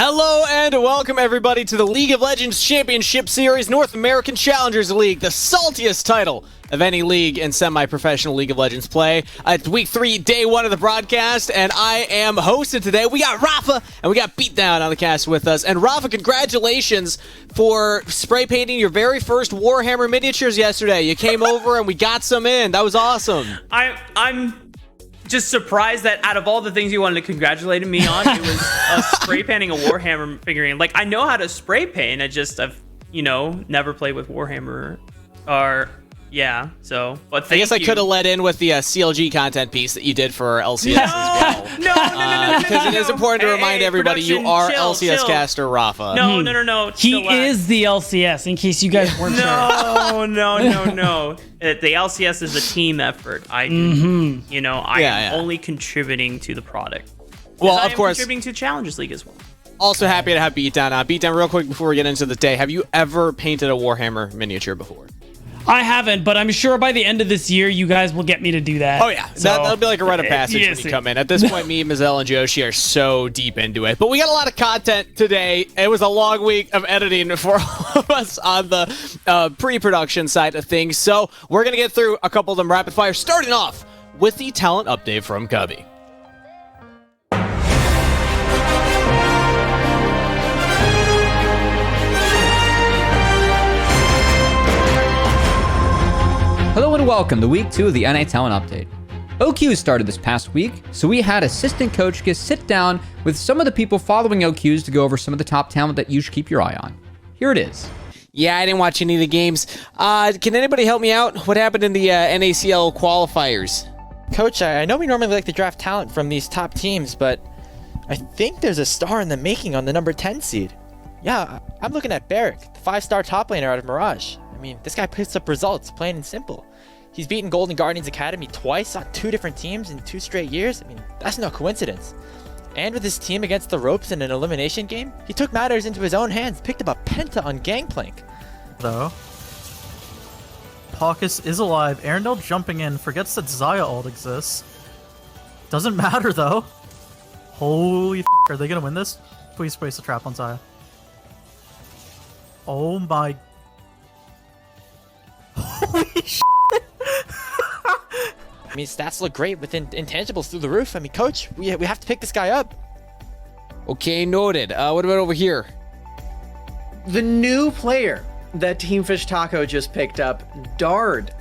Hello and welcome everybody to the League of Legends Championship Series North American Challengers League, the saltiest title of any league in semi-professional League of Legends play. It's week 3, day 1 of the broadcast, and I am hosted today. We got Rafa and we got Beatdown on the cast with us. And Rafa, congratulations for spray painting your very first Warhammer miniatures yesterday. You came over and we got some in. That was awesome. I'm just surprised that out of all the things you wanted to congratulate me on, it was spray painting a Warhammer figurine. Like, I know how to spray paint. I've never played with Warhammer or yeah. So, but I guess I could have let in with the CLG content piece that you did for LCS as well. No. Because it is important to remind everybody you are LCS caster Rafa. No. He is the LCS, in case you guys weren't sure. No. The LCS is a team effort. I am only contributing to the product. Well, I of am course. contributing to Challengers League as well. Also happy to have Beatdown on. Beatdown, real quick before we get into the day, have you ever painted a Warhammer miniature before? I haven't, but I'm sure by the end of this year, you guys will get me to do that. Oh, yeah. That'll be like a rite of passage when you come in. At this point, me, Mazel, and Joshi are so deep into it. But we got a lot of content today. It was a long week of editing for all of us on the pre-production side of things. So we're going to get through a couple of them rapid fire, starting off with the talent update from Cubby. Hello and welcome to week 2 of the NA Talent Update. OQs started this past week, so we had assistant coach sit down with some of the people following OQs to go over some of the top talent that you should keep your eye on. Here it is. Yeah, I didn't watch any of the games. Can anybody help me out? What happened in the NACL qualifiers? Coach, I know we normally like to draft talent from these top teams, but I think there's a star in the making on the number 10 seed. Yeah, I'm looking at Barrick, the 5-star top laner out of Mirage. I mean, this guy puts up results, plain and simple. He's beaten Golden Guardians Academy twice on 2 different teams in 2 straight years. I mean, that's no coincidence. And with his team against the ropes in an elimination game, he took matters into his own hands, picked up a penta on Gangplank. Though, Paucus is alive. Arendelle jumping in, forgets that Xayah ult exists. Doesn't matter though. Holy f***, are they gonna win this? Please place a trap on Xayah. Oh my... Holy sh**. I mean, stats look great with intangibles through the roof. I mean, coach, we have to pick this guy up. Okay, noted. What about over here? The new player that Team Fish Taco just picked up, Dard.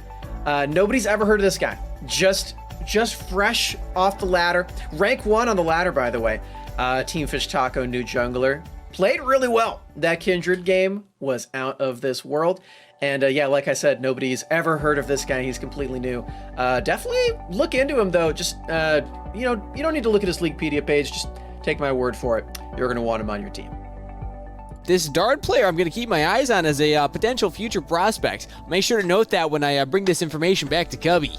Nobody's ever heard of this guy. Just fresh off the ladder. Rank 1 on the ladder, by the way. Team Fish Taco, new jungler. Played really well. That Kindred game was out of this world. And yeah, like I said, nobody's ever heard of this guy. He's completely new. Definitely look into him, though. Just, you don't need to look at his Leaguepedia page. Just take my word for it. You're going to want him on your team. This Dard player I'm going to keep my eyes on as a potential future prospect. Make sure to note that when I bring this information back to Cubby.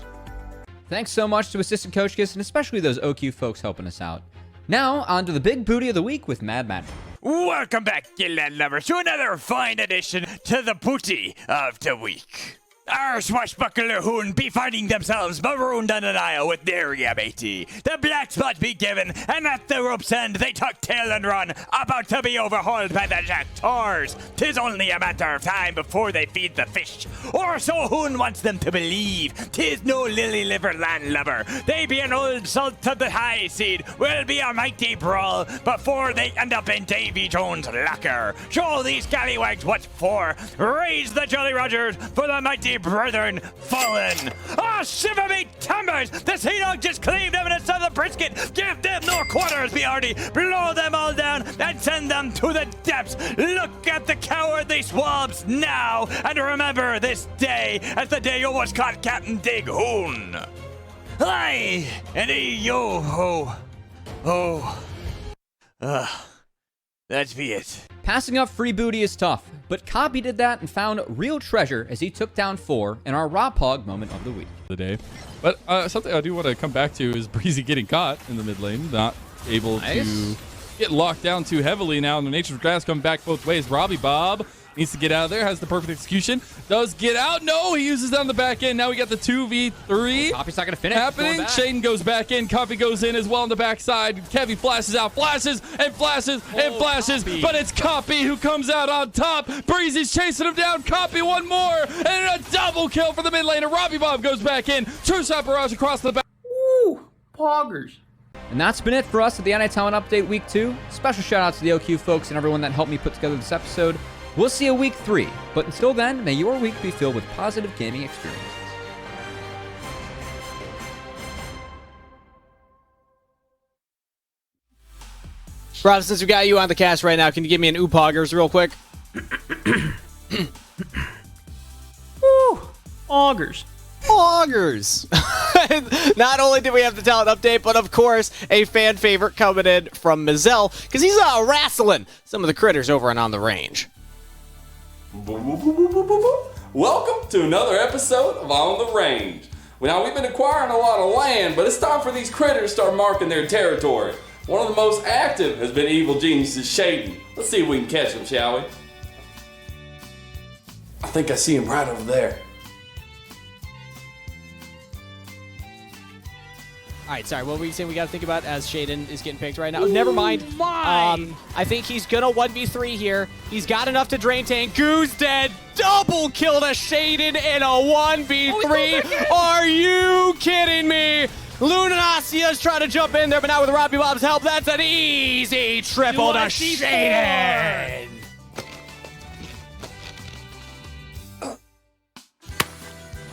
Thanks so much to assistant coach and especially those OQ folks helping us out. Now, on to the big booty of the week with Mad Magic. Welcome back, Gilland lovers, to another fine edition to the booty of the week. Our swashbuckler hoon be finding themselves marooned on an isle with their matey. The black spot be given, and at the rope's end they tuck tail and run, about to be overhauled by the jackars. 'Tis only a matter of time before they feed the fish, or so hoon wants them to believe. 'Tis no lily-liver landlubber. They be an old salt of the high seed, will be a mighty brawl before they end up in Davy Jones' locker. Show these scallywags what for. Raise the Jolly Rogers for the mighty brethren fallen. Ah, shiver me timbers! The sea dog just cleaved evidence of the brisket. Give them no quarters, be hearty. Blow them all down and send them to the depths. Look at the cowardly swabs now, and remember this day as the day you was caught Captain Dig Hoon. Aye, and yo ho. That's be it. Passing up free booty is tough, but Copy did that and found real treasure as he took down 4 in our Raw Pog moment of the week. Day. But something I do want to come back to is Breezy getting caught in the mid lane, not able to get locked down too heavily now. And the Nature's Grass coming back both ways. Robbie Bob Needs to get out of there. Has the perfect execution. Does get out. No, he uses down the back end. Now we got the 2v3. Copy's not going to finish. Happening. Shaden goes back in. Copy goes in as well on the backside. Kevy flashes out. Flashes and flashes and flashes. Copy. But it's Copy who comes out on top. Breezy's chasing him down. Copy one more. And a double kill for the mid laner. Robbie Bob goes back in. True shot barrage across the back. Ooh, poggers. And that's been it for us at the NA Talent Update Week 2. Special shout out to the OQ folks and everyone that helped me put together this episode. We'll see you Week 3. But until then, may your week be filled with positive gaming experiences. Rob, since we got you on the cast right now, can you give me an Poggers real quick? Woo, poggers. Poggers. Not only did we have the talent update, but of course, a fan favorite coming in from Mazel, because he's wrestling some of the critters over and on the range. Welcome to another episode of On the Range. Now, we've been acquiring a lot of land, but it's time for these critters to start marking their territory. One of the most active has been Evil Genius's Shaden. Let's see if we can catch him, shall we? I think I see him right over there. All right, sorry, what were you saying we got to think about as Shaden is getting picked right now? Never mind. I think he's going to 1v3 here. He's got enough to drain tank. Goose dead. Double kill to Shaden in a 1v3. Are you kidding me? Lunasia's trying to jump in there, but now with Robbie Bob's help, that's an easy triple to Shaden.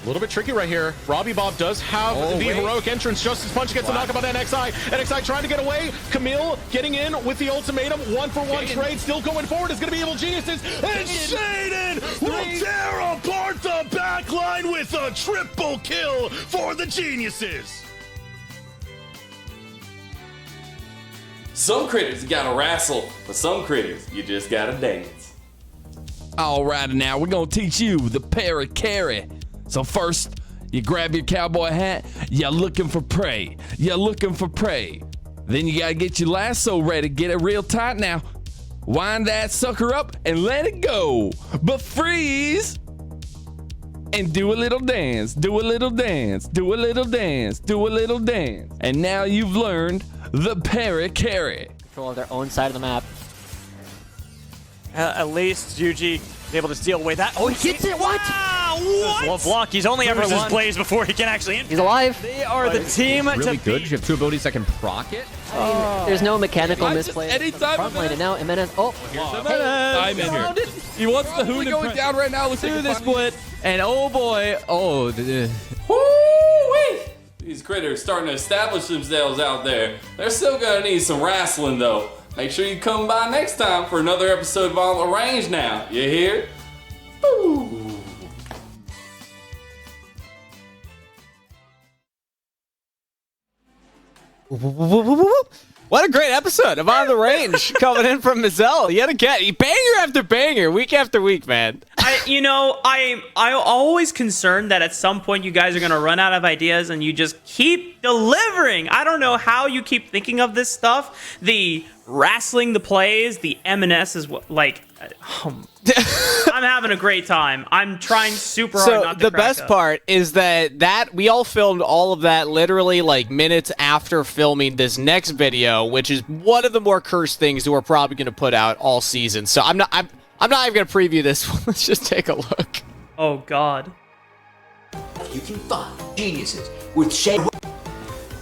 A little bit tricky right here. Robbie Bob does have the heroic entrance. Justice Punch gets a knockup on NXI. NXI trying to get away. Camille getting in with the ultimatum. 1-for-1 trade. Still going forward. Is going to be Evil Geniuses. And Shaden will tear apart the back line with a triple kill for the Geniuses. Some critters you gotta wrestle, but some critters you just gotta dance. All right, now we're gonna teach you the para-carry. So first, you grab your cowboy hat, you're looking for prey. You're looking for prey. Then you gotta get your lasso ready, get it real tight now. Wind that sucker up and let it go. But freeze! And do a little dance, do a little dance, do a little dance, do a little dance. And now you've learned the para-carry. Control of their own side of the map. At least Yuji is able to steal away that. Oh, he gets it! What? What? One block. He's only ever his plays before he can actually. He's alive. They are the team really to good. You have two abilities that can proc it. I mean, there's no mechanical misplay. Anytime Front lane, and now Jimenez. Oh, I'm in here. He wants the hoon going down right now. Let's do the split. And oh boy, Woo-wee! These critters starting to establish themselves out there. They're still gonna need some wrestling though. Make sure you come by next time for another episode of On the Range now. You hear? Ooh. What a great episode of On the Range coming in from Mazel. Yet again, banger after banger, week after week, man. I'm always concerned that at some point you guys are going to run out of ideas and you just keep delivering. I don't know how you keep thinking of this stuff. The wrestling the plays, the M&S is what, like, I'm having a great time. I'm trying super hard not to the best part is that we all filmed all of that literally like minutes after filming this next video, which is one of the more cursed things that we're probably going to put out all season. So I'm not even going to preview this one. Let's just take a look. Oh God. You can find Geniuses with Shay.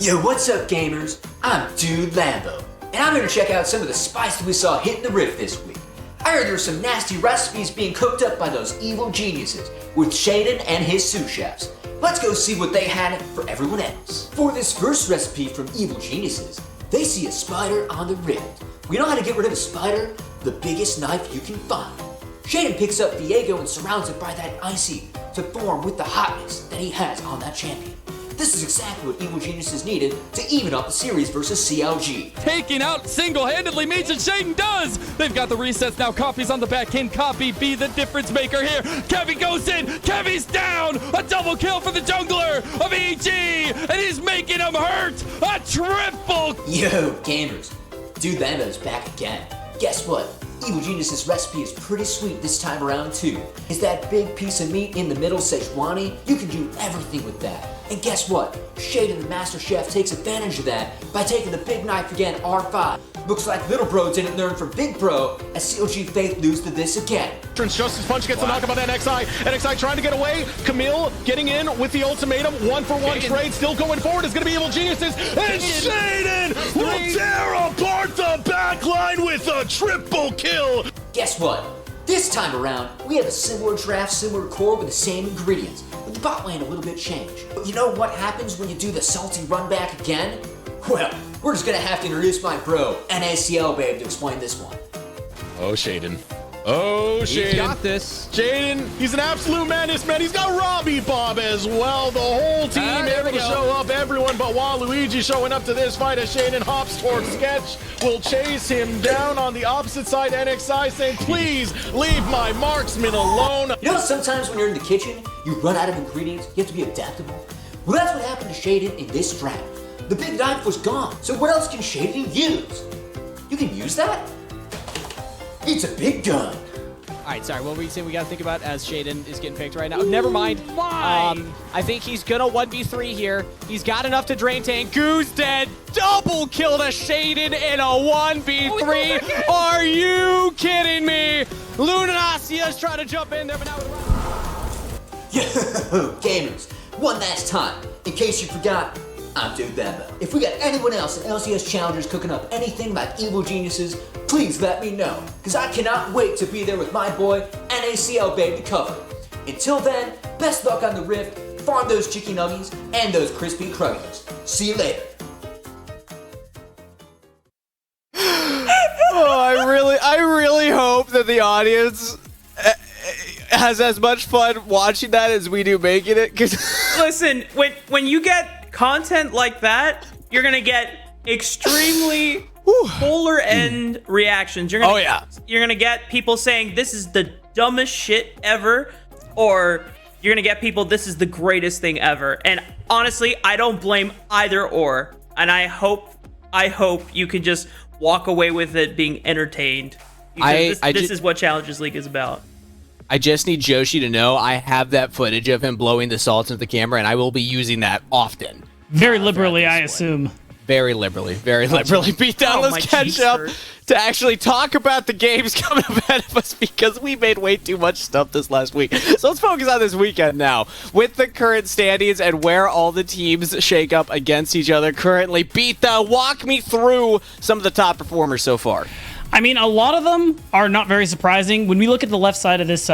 Yo, what's up, gamers? I'm Dude Lambo, and I'm here to check out some of the spice that we saw hitting the rift this week. I heard there were some nasty recipes being cooked up by those Evil Geniuses with Shaden and his sous chefs. Let's go see what they had for everyone else. For this first recipe from Evil Geniuses, they see a spider on the rift. We know how to get rid of a spider, the biggest knife you can find. Shaden picks up Viego and surrounds it by that icy to form with the hotness that he has on that champion. This is exactly what Evil Geniuses needed to even up the series versus CLG. Taking out single-handedly means that Shaden does. They've got the resets now. Copy's on the back. Can Copy be the difference maker here? Kevy goes in. Kevy's down. A double kill for the jungler of EG. And he's making him hurt. A triple. Yo, gamers. Dude Lambo's back again. Guess what? Evil Genius's recipe is pretty sweet this time around too. Is that big piece of meat in the middle Szechuani? You can do everything with that. And guess what? Shaden the Master Chef takes advantage of that by taking the big knife again, R5. Looks like Little Bro didn't learn from Big Bro as CLG Faith lose to this again. Just as Punch gets the knockup on NXI. NXI trying to get away. Camille getting in with the ultimatum. 1-for-1 trade still going forward. It's going to be Evil Geniuses. And Shaden will tear apart the backline with a triple kill. Guess what? This time around, we have a similar draft, similar core with the same ingredients, with the bot lane a little bit changed. But you know what happens when you do the salty run back again? Well, we're just gonna have to introduce my bro, NACL Babe, to explain this one. Oh, Shaden. Oh, Shaden. He's got this. Shaden, he's an absolute menace, man. He's got Robbie Bob as well. The whole team able to show up. Everyone but Waluigi showing up to this fight as Shaden hops towards Sketch. Will chase him down on the opposite side. NXI saying, please leave my marksman alone. You know, sometimes when you're in the kitchen, you run out of ingredients. You have to be adaptable. Well, that's what happened to Shaden in this draft. The big knife was gone. So what else can Shaden use? You can use that? It's a big gun. All right, sorry, what were you saying we got to think about as Shaden is getting picked right now? Never mind. I think he's going to 1v3 here. He's got enough to drain tank. Goose dead. Double kill to Shaden in a 1v3. Are you kidding me? Lunasia's trying to jump in there, but now with Yo, gamers, one last time, in case you forgot, I'm Dude Bambo. If we got anyone else in LCS Challengers cooking up anything like Evil Geniuses, please let me know, because I cannot wait to be there with my boy, NACL Babe, to cover it. Until then, best luck on the Rift, farm those chicken nuggies, and those crispy cruggies. See you later. Oh, I really hope that the audience has as much fun watching that as we do making it. Cause Listen, when you get content like that, you're gonna get extremely polar end reactions. You're gonna, you're gonna get people saying this is the dumbest shit ever, or you're gonna get people this is the greatest thing ever. And honestly, I don't blame either or. And I hope you can just walk away with it being entertained. Because this is what Challengers League is about. I just need Joshi to know I have that footage of him blowing the salt into the camera, and I will be using that often. Very liberally, I assume. Very liberally. Beat down. Let's catch up to actually talk about the games coming up ahead of us because we made way too much stuff this last week. So let's focus on this weekend now. With the current standings and where all the teams shake up against each other currently, walk me through some of the top performers so far. I mean, a lot of them are not very surprising. When we look at the left side of this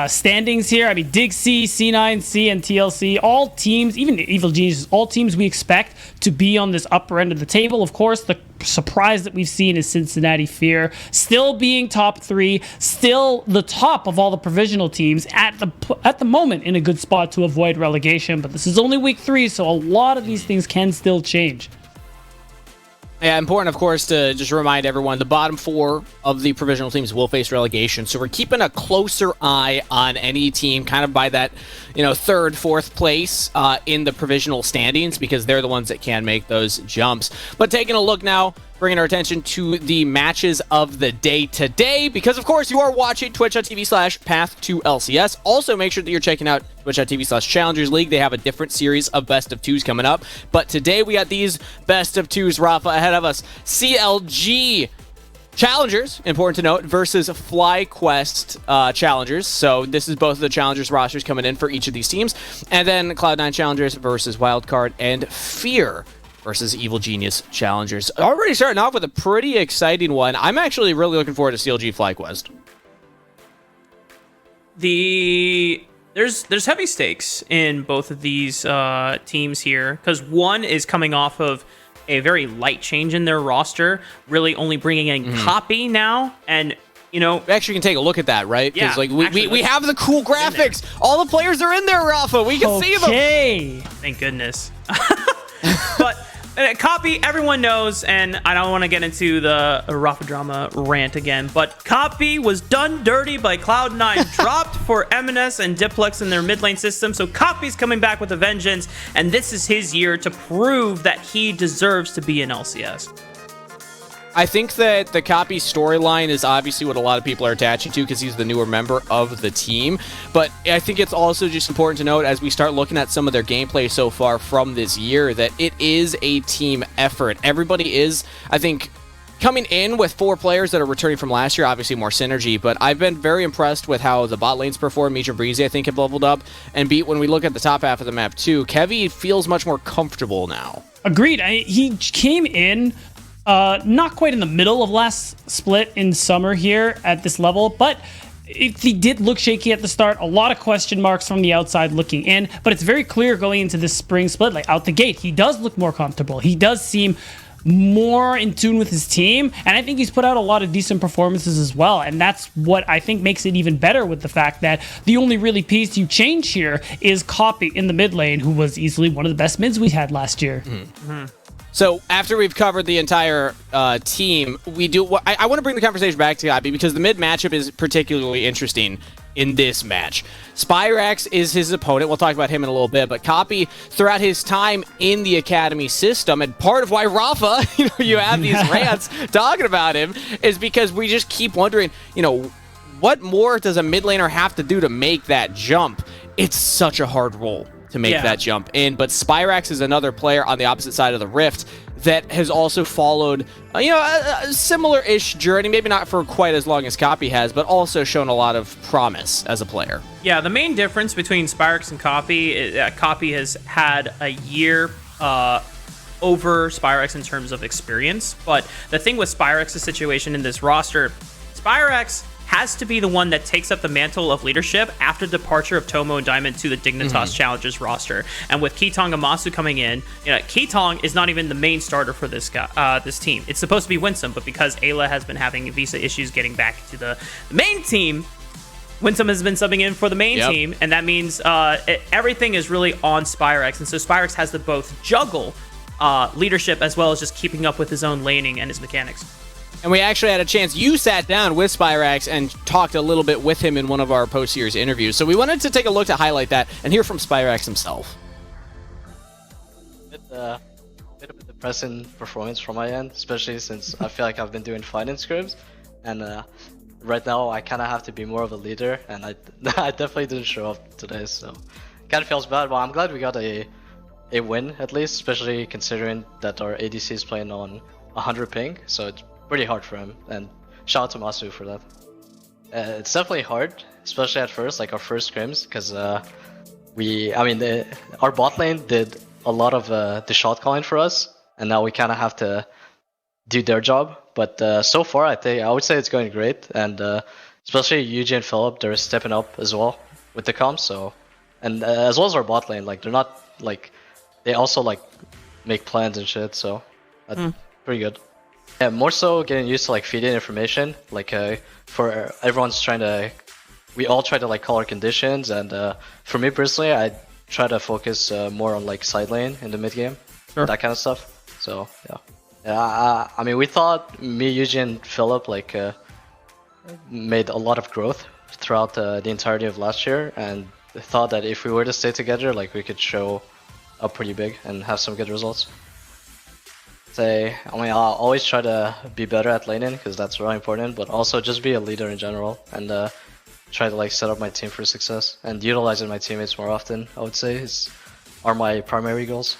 standings here, I mean, Dig C, C9C, and TLC, all teams, even Evil Geniuses, all teams we expect to be on this upper end of the table. Of course, the surprise that we've seen is Cincinnati Fear, still being top 3, still the top of all the provisional teams at the moment in a good spot to avoid relegation. But this is only week 3, so a lot of these things can still change. Yeah, important, of course, to just remind everyone, the bottom 4 of the provisional teams will face relegation, so we're keeping a closer eye on any team kind of by that, 3rd, 4th place in the provisional standings because they're the ones that can make those jumps. But taking a look now, bringing our attention to the matches of the day today, because of course you are watching twitch.tv/path2LCS. Also make sure that you're checking out twitch.tv/Challengers League. They have a different series of best of 2s coming up. But today we got these best of 2s, Rafa, ahead of us. CLG Challengers, important to note, versus FlyQuest Challengers. So this is both of the Challengers rosters coming in for each of these teams. And then Cloud9 Challengers versus Wildcard and Fear versus Evil Genius Challengers. Already starting off with a pretty exciting one. I'm actually really looking forward to CLG FlyQuest. There's heavy stakes in both of these teams here because one is coming off of a very light change in their roster, really only bringing in Copy now, and we actually can take a look at that, right? Yeah, we have the cool graphics. All the players are in there, Rafa. We can see them. Okay. Thank goodness. But Copy, everyone knows, and I don't want to get into the Rafa drama rant again, but Copy was done dirty by Cloud9, dropped for M&S and Diplex in their mid lane system, so Copy's coming back with a vengeance, and this is his year to prove that he deserves to be in LCS. I think that the Copy storyline is obviously what a lot of people are attaching to because he's the newer member of the team. But I think it's also just important to note as we start looking at some of their gameplay so far from this year that it is a team effort. Everybody is, I think, coming in with 4 players that are returning from last year, obviously more synergy, but I've been very impressed with how the bot lanes perform. Misha Breezy, I think, have leveled up. And when we look at the top half of the map too, Kevy feels much more comfortable now. Agreed. He came in not quite in the middle of last split in summer here at this level, but he did look shaky at the start. A lot of question marks from the outside looking in, but it's very clear going into this spring split, like out the gate, he does look more comfortable. He does seem more in tune with his team, and I think he's put out a lot of decent performances as well, and that's what I think makes it even better with the fact that the only really piece you change here is Copy in the mid lane, who was easily one of the best mids we had last year. So after we've covered the entire team, I want to bring the conversation back to Copy because the mid matchup is particularly interesting in this match. Spyrax is his opponent. We'll talk about him in a little bit, but Copy, throughout his time in the Academy system, and part of why Rafa, you have these rants talking about him, is because we just keep wondering, what more does a mid laner have to do to make that jump? It's such a hard role to make that jump in, but Spyrax is another player on the opposite side of the rift that has also followed, a similar-ish journey, maybe not for quite as long as Copy has, but also shown a lot of promise as a player. Yeah, the main difference between Spyrax and Copy is Copy has had a year over Spyrax in terms of experience, but the thing with Spyrax's situation in this roster, Spyrax has to be the one that takes up the mantle of leadership after departure of Tomo and Diamond to the Dignitas Challengers roster. And with Keetong and Masu coming in, Keetong is not even the main starter for this this team. It's supposed to be Winsome, but because Ayla has been having visa issues getting back to the main team, Winsome has been subbing in for the main team, and that means everything is really on Spyrax. And so Spyrax has to both juggle leadership as well as just keeping up with his own laning and his mechanics. And we actually had a chance. You sat down with Spyrax and talked a little bit with him in one of our post-series interviews. So we wanted to take a look to highlight that and hear from Spyrax himself. Bit of a depressing performance from my end, especially since I feel like I've been doing fine in scrims. And right now I kind of have to be more of a leader, and I definitely didn't show up today. So kind of feels bad, but I'm glad we got a win at least, especially considering that our ADC is playing on 100 ping. So it's pretty hard for him, and shout out to Masu for that. It's definitely hard, especially at first, like our first scrims, because our bot lane did a lot of the shot calling for us, and now we kind of have to do their job. But so far, I would say it's going great, and especially Yuji and Philip, they're stepping up as well with the comms. So, and as well as our bot lane, like they're not like they also like make plans and shit. So that's pretty good. Yeah, more so getting used to like feeding information, like for everyone's we all try to like call our conditions, and for me personally, I try to focus more on like side lane in the mid game, that kind of stuff. So yeah, we thought me, Yuji, and Philip like made a lot of growth throughout the entirety of last year, and thought that if we were to stay together, like we could show up pretty big and have some good results. I'll always try to be better at laning because that's really important, but also just be a leader in general and try to like set up my team for success, and utilizing my teammates more often, I would say, are my primary goals.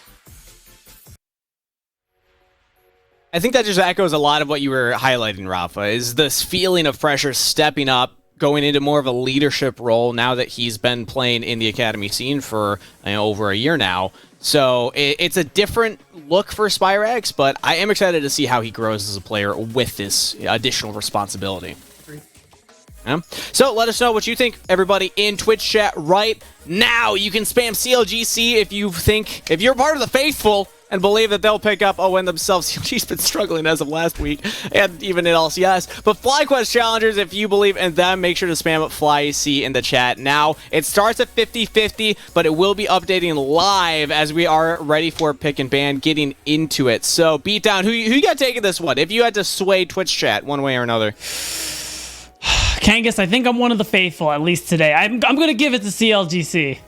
I think that just echoes a lot of what you were highlighting, Rafa, is this feeling of pressure stepping up, going into more of a leadership role now that he's been playing in the Academy scene for over a year now. So it's a different look for Spyrax, but I am excited to see how he grows as a player with this additional responsibility. Yeah. So let us know what you think, everybody, in Twitch chat right now. You can spam CLGC if you're part of the faithful and believe that they'll pick up a win themselves. CLG's been struggling as of last week, and even in LCS. But FlyQuest Challengers, if you believe in them, make sure to spam FlyC in the chat now. It starts at 50-50, but it will be updating live as we are ready for pick and ban, getting into it. So, Beatdown, who you got taking this one? If you had to sway Twitch chat one way or another. Kangas, I think I'm one of the faithful, at least today. I'm going to give it to CLGC.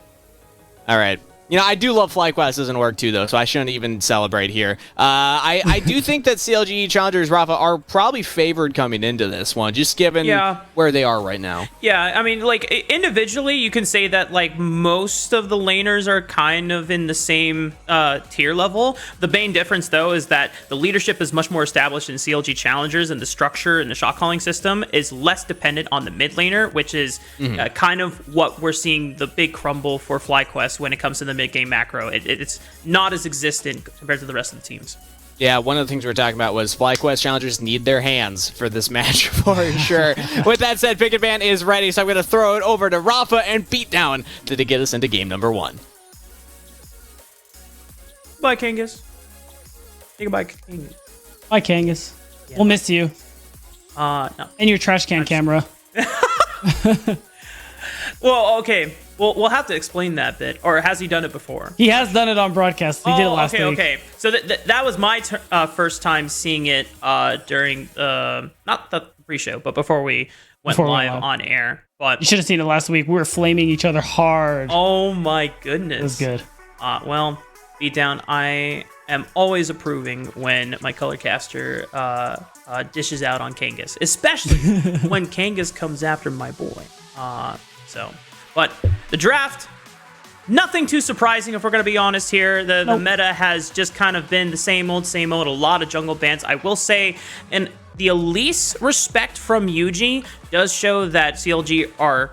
All right. You know, I do love FlyQuest as an org too, though, so I shouldn't even celebrate here. I do think that CLG Challengers, Rafa, are probably favored coming into this one, just given where they are right now. Yeah, I mean, like, individually, you can say that, like, most of the laners are kind of in the same tier level. The main difference, though, is that the leadership is much more established in CLG Challengers, and the structure and the shot calling system is less dependent on the mid laner, which is kind of what we're seeing the big crumble for FlyQuest when it comes to the mid-game macro. It's not as existent compared to the rest of the teams. Yeah, one of the things we were talking about was FlyQuest challengers need their hands for this match for sure. With that said, Pick and Ban is ready, so I'm going to throw it over to Rafa and Beatdown to get us into game number 1. Bye, Kangas. Say goodbye, Kangas. Bye, Kangas. Yeah. We'll miss you. No. And your trash can camera. Well, okay. We'll have to explain that bit. Or has he done it before? He has done it on broadcast. He did it last week. Okay. So that was my first time seeing it during not the pre-show, but before we went live on air. But you should have seen it last week. We were flaming each other hard. Oh my goodness. It was good. Well, Beatdown, I am always approving when my color caster dishes out on Kangas, especially when Kangas comes after my boy. But the draft, nothing too surprising if we're going to be honest here. The meta has just kind of been the same old, a lot of jungle bans. I will say, and the least respect from UG does show that CLG are,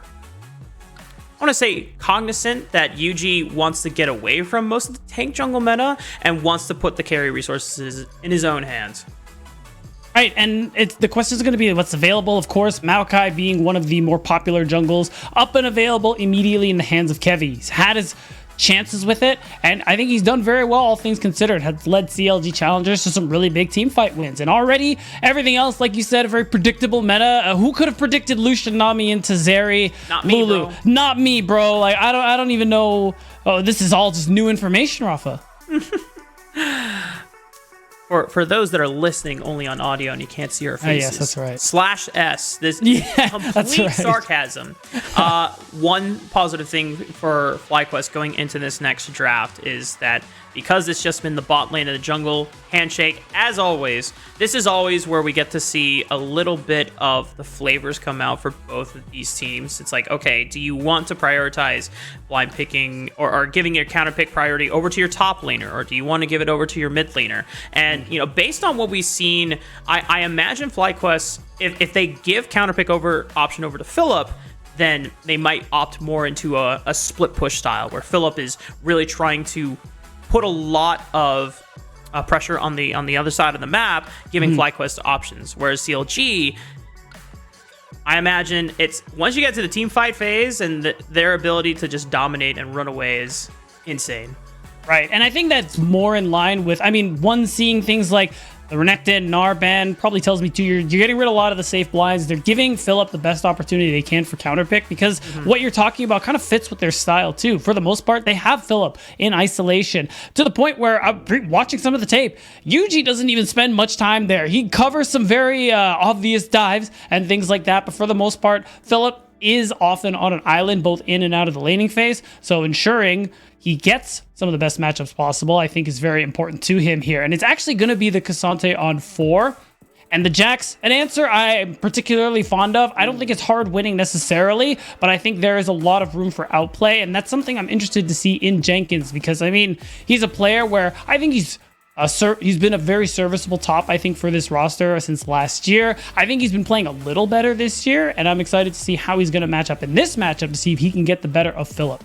I want to say, cognizant that UG wants to get away from most of the tank jungle meta and wants to put the carry resources in his own hands. Right, and the question is going to be what's available. Of course, Maokai being one of the more popular jungles, up and available immediately in the hands of Kevy. He's had his chances with it, and I think he's done very well, all things considered. Has led CLG Challengers to some really big team fight wins, and already everything else, like you said, a very predictable meta. Who could have predicted Lucian Nami into Zeri? Not me, Lulu. bro. Not me, bro. Like I don't even know. Oh, this is all just new information, Rafa. For those that are listening only on audio and you can't see our faces. Yes, that's right. /S, this complete that's right. sarcasm. One positive thing for FlyQuest going into this next draft is that because it's just been the bot lane of the jungle, handshake, as always, this is always where we get to see a little bit of the flavors come out for both of these teams. It's like, okay, do you want to prioritize blind picking or giving your counter pick priority over to your top laner, or do you want to give it over to your mid laner? And, you know, based on what we've seen, I imagine FlyQuest, if they give counter pick option over to Philip, then they might opt more into a split push style where Philip is really trying to put a lot of pressure on the other side of the map, giving FlyQuest options. Whereas CLG, I imagine it's once you get to the team fight phase and their ability to just dominate and run away is insane. Right, and I think that's more in line with, I mean, one seeing things like the Renekton, Gnar ban probably tells me too, you're getting rid of a lot of the safe blinds. They're giving Philip the best opportunity they can for counterpick because what you're talking about kind of fits with their style too. For the most part, they have Philip in isolation to the point where I'm watching some of the tape. UG doesn't even spend much time there. He covers some very obvious dives and things like that, but for the most part, Philip is often on an island, both in and out of the laning phase. So ensuring he gets some of the best matchups possible, I think, is very important to him here. And it's actually going to be the Cassante on 4. And the Jax, an answer I'm particularly fond of. I don't think it's hard winning necessarily, but I think there is a lot of room for outplay. And that's something I'm interested to see in Jenkins because, I mean, he's a player where I think he's been a very serviceable top, I think, for this roster since last year. I think he's been playing a little better this year, and I'm excited to see how he's going to match up in this matchup to see if he can get the better of Philip.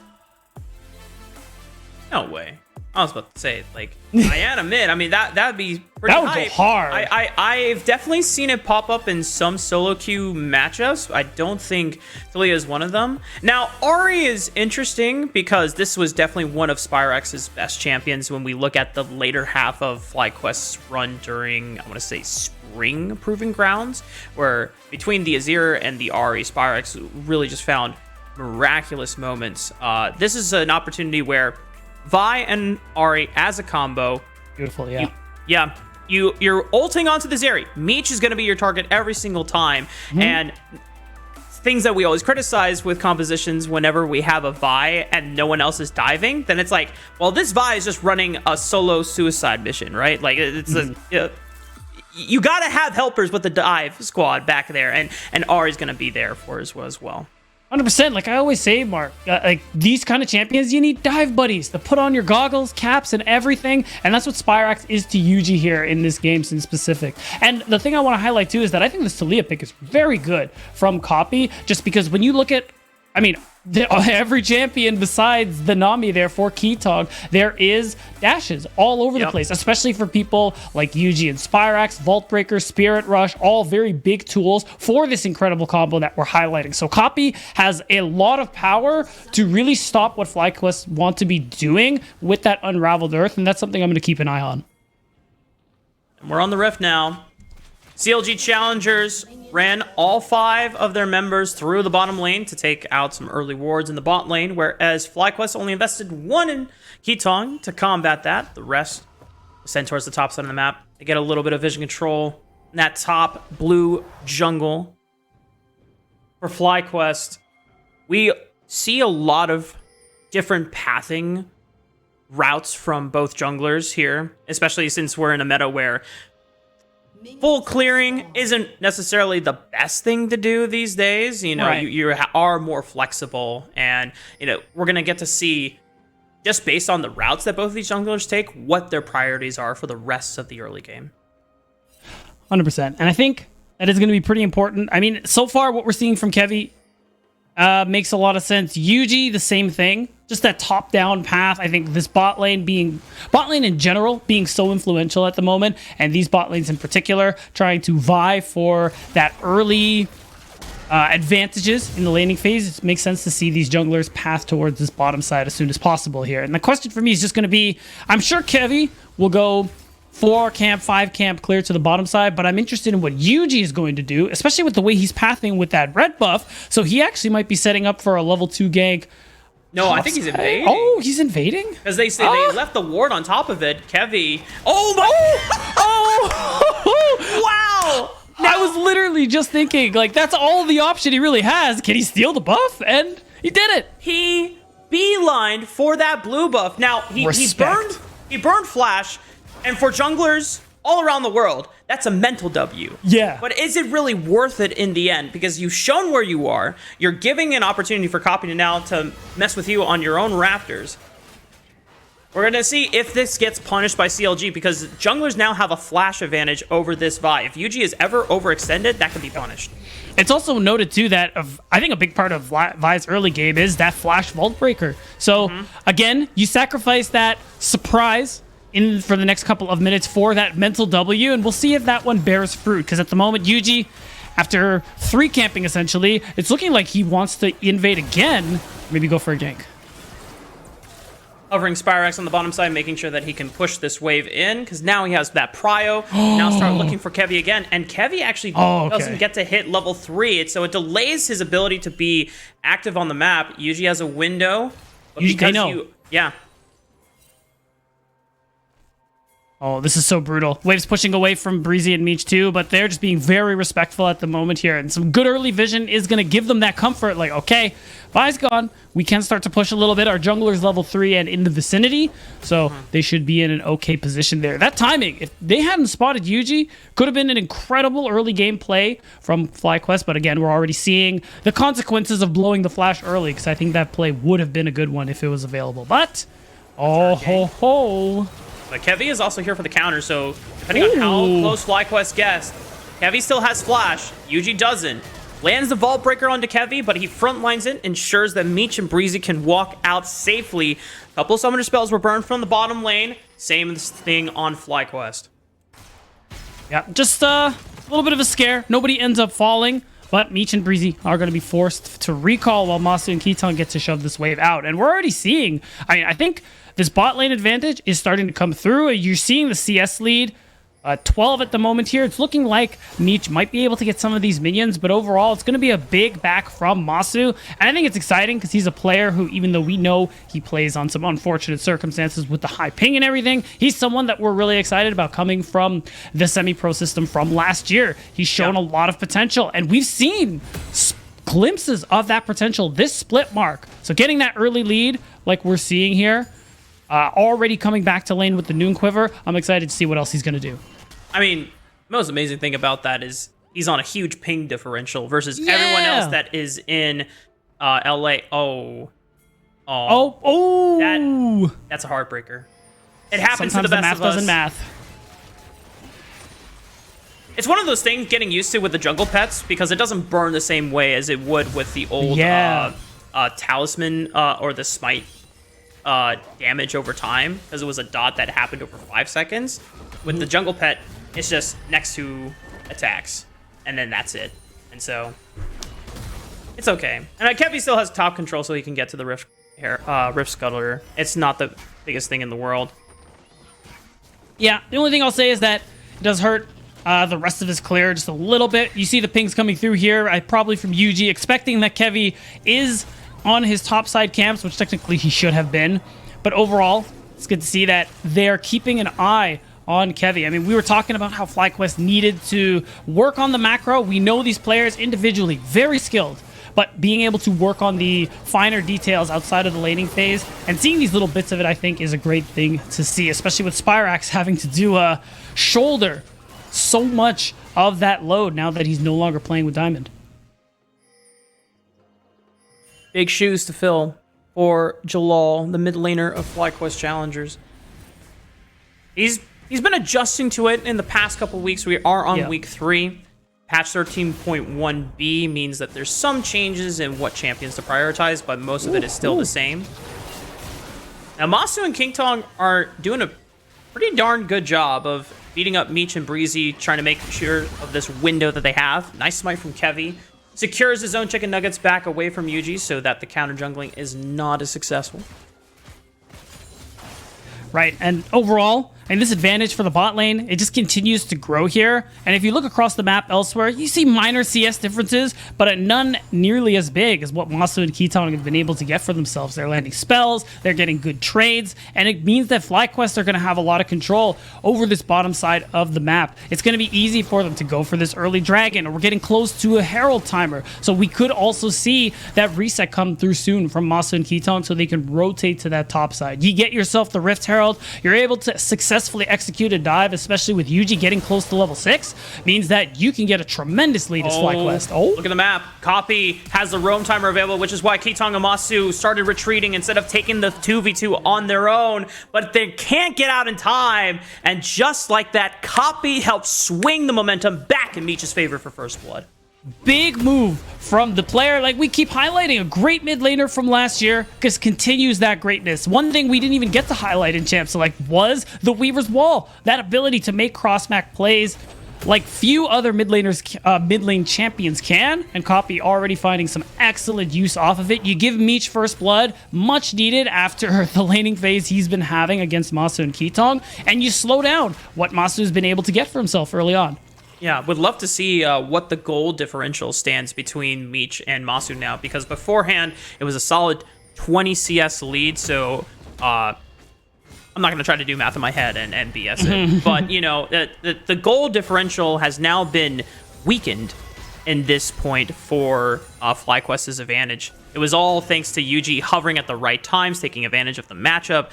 No way. I was about to say, like, Diana mid. I mean, that'd be pretty That would hype. go hard. I've definitely seen it pop up in some solo queue matchups. I don't think Thalia is one of them. Now, Ahri is interesting because this was definitely one of Spyrex's best champions when we look at the later half of FlyQuest's run during, I want to say, Spring Proving Grounds, where between the Azir and the Ahri, Spyrex really just found miraculous moments. This is an opportunity where Vi and Ahri as a combo. Beautiful, yeah. You're ulting onto the Zeri. Meech is going to be your target every single time. And things that we always criticize with compositions whenever we have a Vi and no one else is diving, then it's like, well, this Vi is just running a solo suicide mission, right? Like, it's you gotta have helpers with the dive squad back there, and Ari's gonna be there for as well. 100%. Like I always say, Mark, like these kind of champions, you need dive buddies to put on your goggles, caps, and everything. And that's what Spyrax is to Yuji here in this game in specific. And the thing I want to highlight too is that I think this Talia pick is very good from Copy, just because when you look at, I mean, every champion besides the Nami there for Ketong, there is dashes all over the place, especially for people like Yuji and Spyrax, Vault Breaker, Spirit Rush, all very big tools for this incredible combo that we're highlighting. So Copy has a lot of power to really stop what FlyQuest want to be doing with that Unraveled Earth, and that's something I'm going to keep an eye on. And we're on the Rift now. CLG Challengers ran all 5 of their members through the bottom lane to take out some early wards in the bot lane, whereas FlyQuest only invested 1 in Ketong to combat that. The rest was sent towards the top side of the map. They get a little bit of vision control in that top blue jungle. For FlyQuest, we see a lot of different pathing routes from both junglers here, especially since we're in a meta where full clearing isn't necessarily the best thing to do these days. You know, you are more flexible, and you know we're gonna get to see, just based on the routes that both of these junglers take, what their priorities are for the rest of the early game. 100%, and I think that is going to be pretty important. I mean, so far what we're seeing from Kevy makes a lot of sense. Yuji, the same thing. Just that top-down path. I think this bot lane in general being so influential at the moment, and these bot lanes in particular, trying to vie for that early advantages in the laning phase. It makes sense to see these junglers path towards this bottom side as soon as possible here. And the question for me is just going to be, I'm sure Kevy will go 4 camp, 5 camp clear to the bottom side, but I'm interested in what Yuji is going to do, especially with the way he's pathing with that red buff. So he actually might be setting up for a level 2 gank. No, I think he's invading. Oh, he's invading? Because they say they left the ward on top of it. Kevy. Oh my! Wow! I was literally just thinking, like, that's all the option he really has. Can he steal the buff? And he did it. He beelined for that blue buff. Now he burned Flash, and for junglers all around the world, that's a mental W. Yeah. But is it really worth it in the end? Because you've shown where you are. You're giving an opportunity for Copy to now to mess with you on your own Raptors. We're going to see if this gets punished by CLG, because junglers now have a flash advantage over this Vi. If Yuji is ever overextended, that can be punished. It's also noted, too, that I think a big part of Vi's early game is that flash Vault Breaker. So, again, you sacrifice that surprise for the next couple of minutes for that mental W, and we'll see if that one bears fruit, because at the moment, Yuji, after 3 camping, essentially, it's looking like he wants to invade again, maybe go for a gank. Hovering Spyrax on the bottom side, making sure that he can push this wave in, because now he has that prio. Now start looking for Kevy again, and Kevy actually doesn't get to hit level 3, so it delays his ability to be active on the map. Yuji has a window, but yeah. Oh, this is so brutal. Waves pushing away from Breezy and Meech too, but they're just being very respectful at the moment here. And some good early vision is going to give them that comfort. Like, okay, Vi's gone. We can start to push a little bit. Our jungler's level 3 and in the vicinity, so they should be in an okay position there. That timing, if they hadn't spotted Yuji, could have been an incredible early game play from FlyQuest. But again, we're already seeing the consequences of blowing the flash early, because I think that play would have been a good one if it was available. But, oh ho ho. But Kevy is also here for the counter, so depending on how close FlyQuest gets, Kevy still has flash. Yuji doesn't. Lands the Vault Breaker onto Kevy, but he frontlines it, ensures that Meech and Breezy can walk out safely. A couple of summoner spells were burned from the bottom lane. Same thing on FlyQuest. Yeah, just a little bit of a scare. Nobody ends up falling, but Meech and Breezy are going to be forced to recall while Masu and Ketong get to shove this wave out. And we're already seeing, I think this bot lane advantage is starting to come through. You're seeing the CS lead, 12 at the moment here. It's looking like Meech might be able to get some of these minions, but overall, it's going to be a big back from Masu. And I think it's exciting because he's a player who, even though we know he plays on some unfortunate circumstances with the high ping and everything, he's someone that we're really excited about coming from the semi-pro system from last year. He's shown a lot of potential, and we've seen glimpses of that potential this split mark. So getting that early lead like we're seeing here, already coming back to lane with the Noon Quiver, I'm excited to see what else he's going to do. I mean, the most amazing thing about that is he's on a huge ping differential versus everyone else that is in LA. That's a heartbreaker. It happens Sometimes to the best math of us. doesn't math. It's one of those things getting used to with the jungle pets because it doesn't burn the same way as it would with the old talisman or the smite damage over time, because it was a dot that happened over 5 seconds. With the jungle pet, it's just next to attacks, and then that's it. And so it's okay. And Kevy still has top control, so he can get to the Rift Scuttler. It's not the biggest thing in the world. Yeah, the only thing I'll say is that it does hurt the rest of his clear just a little bit. You see the pings coming through here, probably from Yuji, expecting that Kevy is on his top side camps, which technically he should have been. But overall, it's good to see that they're keeping an eye on Kevy. I mean, we were talking about how FlyQuest needed to work on the macro. We know these players individually, very skilled, but being able to work on the finer details outside of the laning phase and seeing these little bits of it, I think, is a great thing to see, especially with Spyrax having to do a shoulder so much of that load now that he's no longer playing with Diamond. Big shoes to fill for Jalal, the mid laner of FlyQuest Challengers. He's been adjusting to it in the past couple weeks. We are on week 3. Patch 13.1b means that there's some changes in what champions to prioritize, but most of it is still the same. Now, Masu and King Tong are doing a pretty darn good job of beating up Meech and Breezy, trying to make sure of this window that they have. Nice smite from Kevy. Secures his own chicken nuggets back away from Yuji so that the counter jungling is not as successful. Right, and overall, and this advantage for the bot lane, it just continues to grow here. And if you look across the map elsewhere, you see minor CS differences, but none nearly as big as what Masu and Ketong have been able to get for themselves. They're landing spells, they're getting good trades, and it means that FlyQuest are going to have a lot of control over this bottom side of the map. It's going to be easy for them to go for this early dragon, or we're getting close to a Herald timer. So we could also see that reset come through soon from Masu and Ketong so they can rotate to that top side. You get yourself the Rift Herald, you're able to successfully execute a dive, especially with Yuji getting close to level 6, means that you can get a tremendous lead as FlyQuest. Look at the map. Copy has the roam timer available, which is why Ketong and Masu started retreating instead of taking the 2v2 on their own, but they can't get out in time, and just like that, Copy helps swing the momentum back in Meech's favor for first blood. Big move from the player. Like we keep highlighting, a great mid laner from last year just continues that greatness. One thing we didn't even get to highlight in Champ Select was the Weaver's Wall. That ability to make cross-map plays like few other mid lane champions can, and Copy already finding some excellent use off of it. You give Meech first blood, much needed after the laning phase he's been having against Masu and Ketong, and you slow down what Masu's been able to get for himself early on. Yeah, would love to see what the goal differential stands between Meech and Masu now, because beforehand it was a solid 20 CS lead, so I'm not going to try to do math in my head and BS it, but you know, the goal differential has now been weakened in this point for FlyQuest's advantage. It was all thanks to Yuji hovering at the right times, taking advantage of the matchup,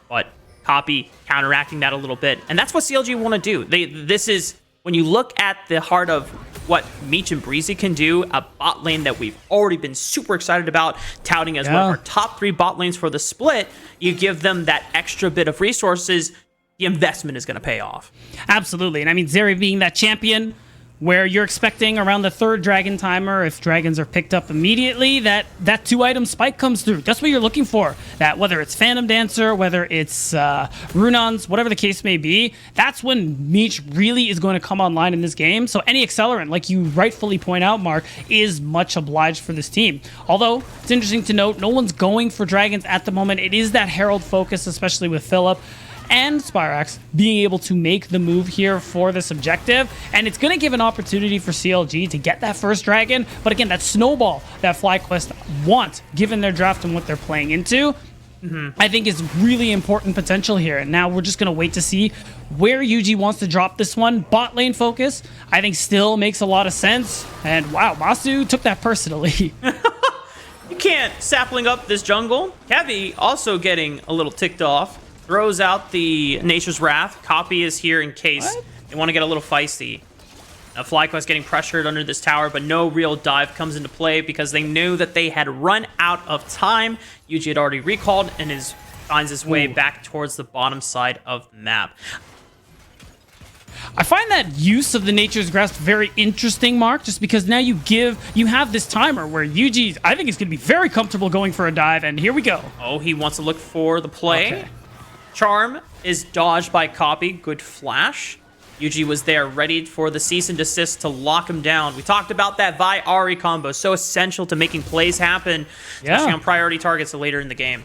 but Copy counteracting that a little bit, and that's what CLG want to do. This is, when you look at the heart of what Meech and Breezy can do, a bot lane that we've already been super excited about, touting as one of our top 3 bot lanes for the split, you give them that extra bit of resources, the investment is going to pay off. Absolutely, and I mean, Zeri being that champion where you're expecting around the 3rd dragon timer, if dragons are picked up immediately, that 2-item spike comes through. That's what you're looking for. That whether it's Phantom Dancer, whether it's Runons, whatever the case may be, that's when Meech really is going to come online in this game. So any accelerant, like you rightfully point out, Mark, is much obliged for this team. Although, it's interesting to note, no one's going for dragons at the moment. It is that Herald focus, especially with Philip and Spyrax being able to make the move here for this objective, and it's going to give an opportunity for CLG to get that first dragon, but again, that snowball that FlyQuest want, given their draft and what they're playing into, I think is really important potential here. And now we're just going to wait to see where Yuji wants to drop this one. Bot lane focus, I think still makes a lot of sense. And wow, Masu took that personally. You can't sapling up this jungle. Kevi also getting a little ticked off. Throws out the Nature's Wrath. Copy is here in case they want to get a little feisty. FlyQuest getting pressured under this tower, but no real dive comes into play because they knew that they had run out of time. Yuji had already recalled and finds his way back towards the bottom side of the map. I find that use of the Nature's Grasp very interesting, Mark, just because now you have this timer where Yuji, I think, is going to be very comfortable going for a dive, and here we go. Oh, he wants to look for the play. Okay. Charm is dodged by Copy. Good flash. Yuji was there ready for the cease and desist to lock him down. We talked about that Vi Ari combo, so essential to making plays happen, especially on priority targets later in the game.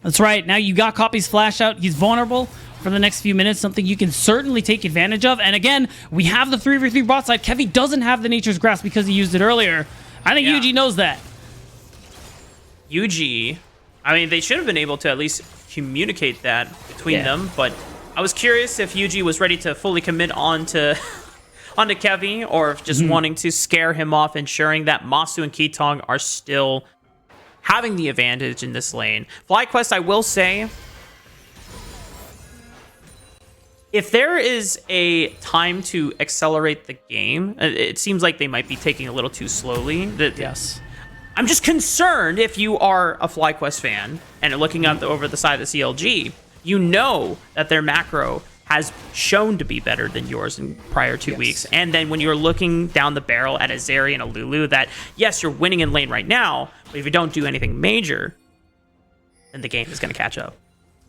That's right. Now you got Copy's flash out. He's vulnerable for the next few minutes, something you can certainly take advantage of. And again, we have the 3v3 bot side. Kevi doesn't have the Nature's Grasp because he used it earlier. I think Yuji knows that. Yuji, I mean, they should have been able to at least communicate that between them, but I was curious if Yuji was ready to fully commit onto Kevi, or if just wanting to scare him off, ensuring that Masu and Kitong are still having the advantage in this lane. FlyQuest, I will say, if there is a time to accelerate the game, it seems like they might be taking a little too slowly. Yes. I'm just concerned if you are a FlyQuest fan and are looking out over the side of the CLG, you know that their macro has shown to be better than yours in prior 2 weeks. And then when you're looking down the barrel at a Zeri and a Lulu, that, yes, you're winning in lane right now, but if you don't do anything major, then the game is going to catch up.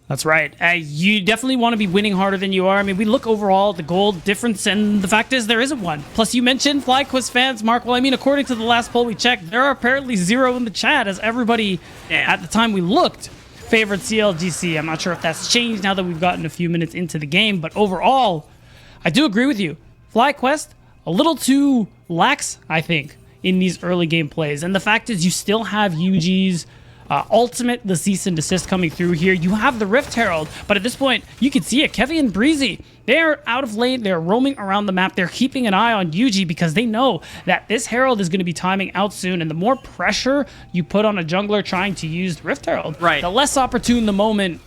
That's right. You definitely want to be winning harder than you are. I mean, we look overall at the gold difference, and the fact is there isn't one. Plus, you mentioned FlyQuest fans, Mark. Well, I mean, according to the last poll we checked, there are apparently 0 in the chat, as everybody at the time we looked favored CLGC. I'm not sure if that's changed now that we've gotten a few minutes into the game, but overall, I do agree with you. FlyQuest, a little too lax, I think, in these early game plays. And the fact is you still have Yuji's ultimate, the cease and desist coming through here. You have the Rift Herald, but at this point, you can see it. Kevi and Breezy, they're out of lane. They're roaming around the map. They're keeping an eye on Yuji because they know that this Herald is going to be timing out soon, and the more pressure you put on a jungler trying to use Rift Herald, the less opportune the moment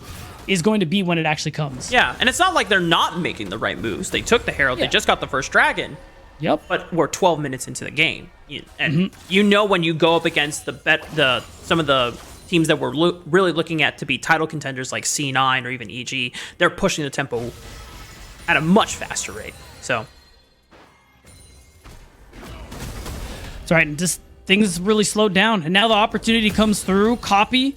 is going to be when it actually comes. Yeah, and it's not like they're not making the right moves. They took the Herald. They just got the first dragon. Yep. But we're 12 minutes into the game. And you know when you go up against some of the teams that we're really looking at to be title contenders like C9 or even EG, they're pushing the tempo at a much faster rate. So that's right. And just things really slowed down. And now the opportunity comes through. Copy,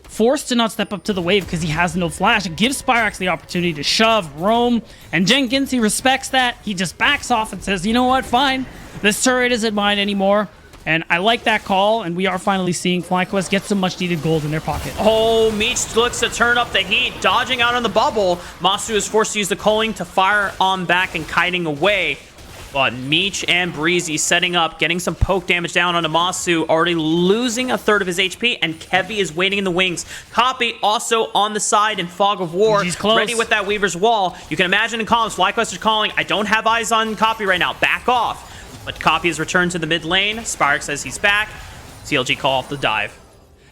forced to not step up to the wave because he has no flash. It gives Spyrax the opportunity to shove, roam. And Jenkins, he respects that. He just backs off and says, you know what, fine. This turret isn't mine anymore. And I like that call, and we are finally seeing FlyQuest get some much-needed gold in their pocket. Oh, Meech looks to turn up the heat, dodging out on the bubble. Masu is forced to use the culling to fire on back and kiting away. But Meech and Breezy setting up, getting some poke damage down onto Masu, already losing a third of his HP, and Kevi is waiting in the wings. Copy also on the side in Fog of War, ready with that Weaver's Wall. You can imagine in columns, FlyQuest is calling, I don't have eyes on Copy right now, back off. But Copy has returned to the mid lane. Spark says he's back. CLG call off the dive.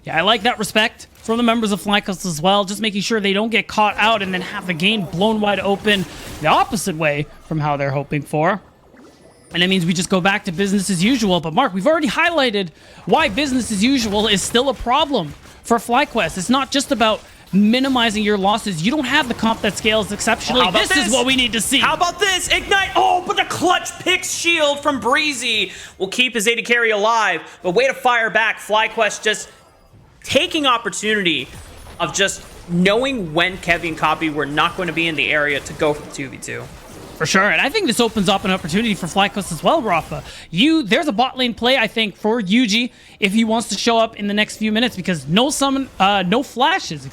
Yeah, I like that respect from the members of FlyQuest as well, just making sure they don't get caught out and then have the game blown wide open the opposite way from how they're hoping for. And it means we just go back to business as usual. But Mark, we've already highlighted why business as usual is still a problem for FlyQuest. It's not just about minimizing your losses. You don't have the comp that scales exceptionally. Well, this is what we need to see. How about this? Ignite! Oh, but the clutch picks shield from Breezy will keep his AD carry alive. But way to fire back. FlyQuest just taking opportunity of just knowing when Kevi and Copy were not going to be in the area to go for the 2v2. For sure, and I think this opens up an opportunity for FlyQuest as well, Rafa. There's a bot lane play, I think, for Yuji if he wants to show up in the next few minutes, because no flashes,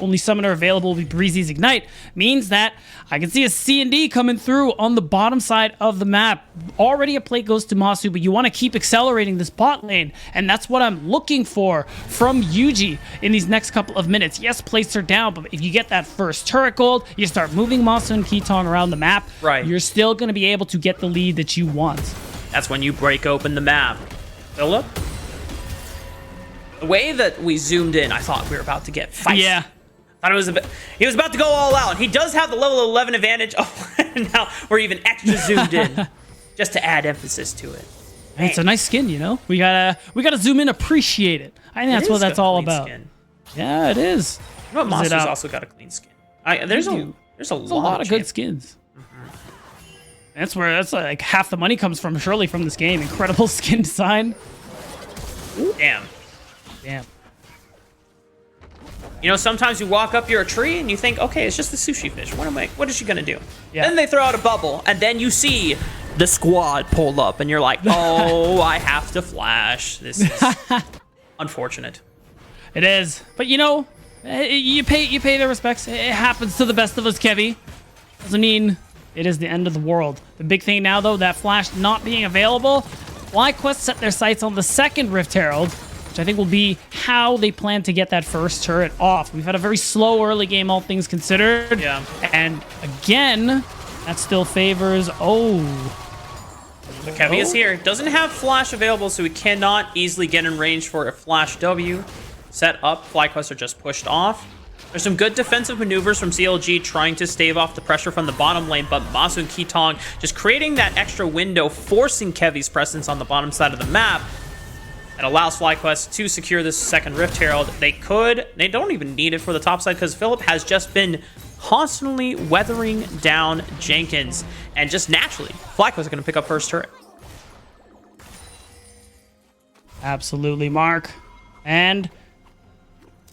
only summoner available will be Breezy's Ignite, means that I can see a C&D coming through on the bottom side of the map. Already a play goes to Masu, but you want to keep accelerating this bot lane, and that's what I'm looking for from Yuji in these next couple of minutes. Yes, plates are down, but if you get that first turret gold, you start moving Masu and Ketong around the map, right, you're still going to be able to get the lead that you want. That's when you break open the map. Philip? The way that we zoomed in, I thought we were about to get feisty. Yeah. Thought he was about to go all out. He does have the level 11 advantage. Oh, and now we're even extra zoomed in, just to add emphasis to it. Man. It's a nice skin, you know. We gotta zoom in, appreciate it. I think that's what that's all about. Skin. Yeah, it is. You know what? Monster's also got a clean skin. There's a lot of good skins. That's like half the money comes from, surely, from this game. Incredible skin design. Ooh. Damn. You know, sometimes you walk up your tree and you think, okay, it's just a sushi fish. What is she gonna do? Yeah. Then they throw out a bubble, and then you see the squad pull up, and you're like, oh, I have to flash. This is unfortunate. It is, but you know, you pay their respects. It happens to the best of us, Kevy. Doesn't mean it is the end of the world. The big thing now, though, that flash not being available, FlyQuest set their sights on the second Rift Herald, which I think will be how they plan to get that first turret off. We've had a very slow early game, all things considered. Yeah. And again, that still favors... Oh. So Kevy is here. Doesn't have flash available, so he cannot easily get in range for a flash W. Set up. FlyQuest are just pushed off. There's some good defensive maneuvers from CLG trying to stave off the pressure from the bottom lane, but Masu and Ketong just creating that extra window, forcing Kevy's presence on the bottom side of the map. It allows FlyQuest to secure this second Rift Herald. They don't even need it for the top side because Philip has just been constantly weathering down Jenkins. And just naturally, FlyQuest are going to pick up first turret. Absolutely, Mark. And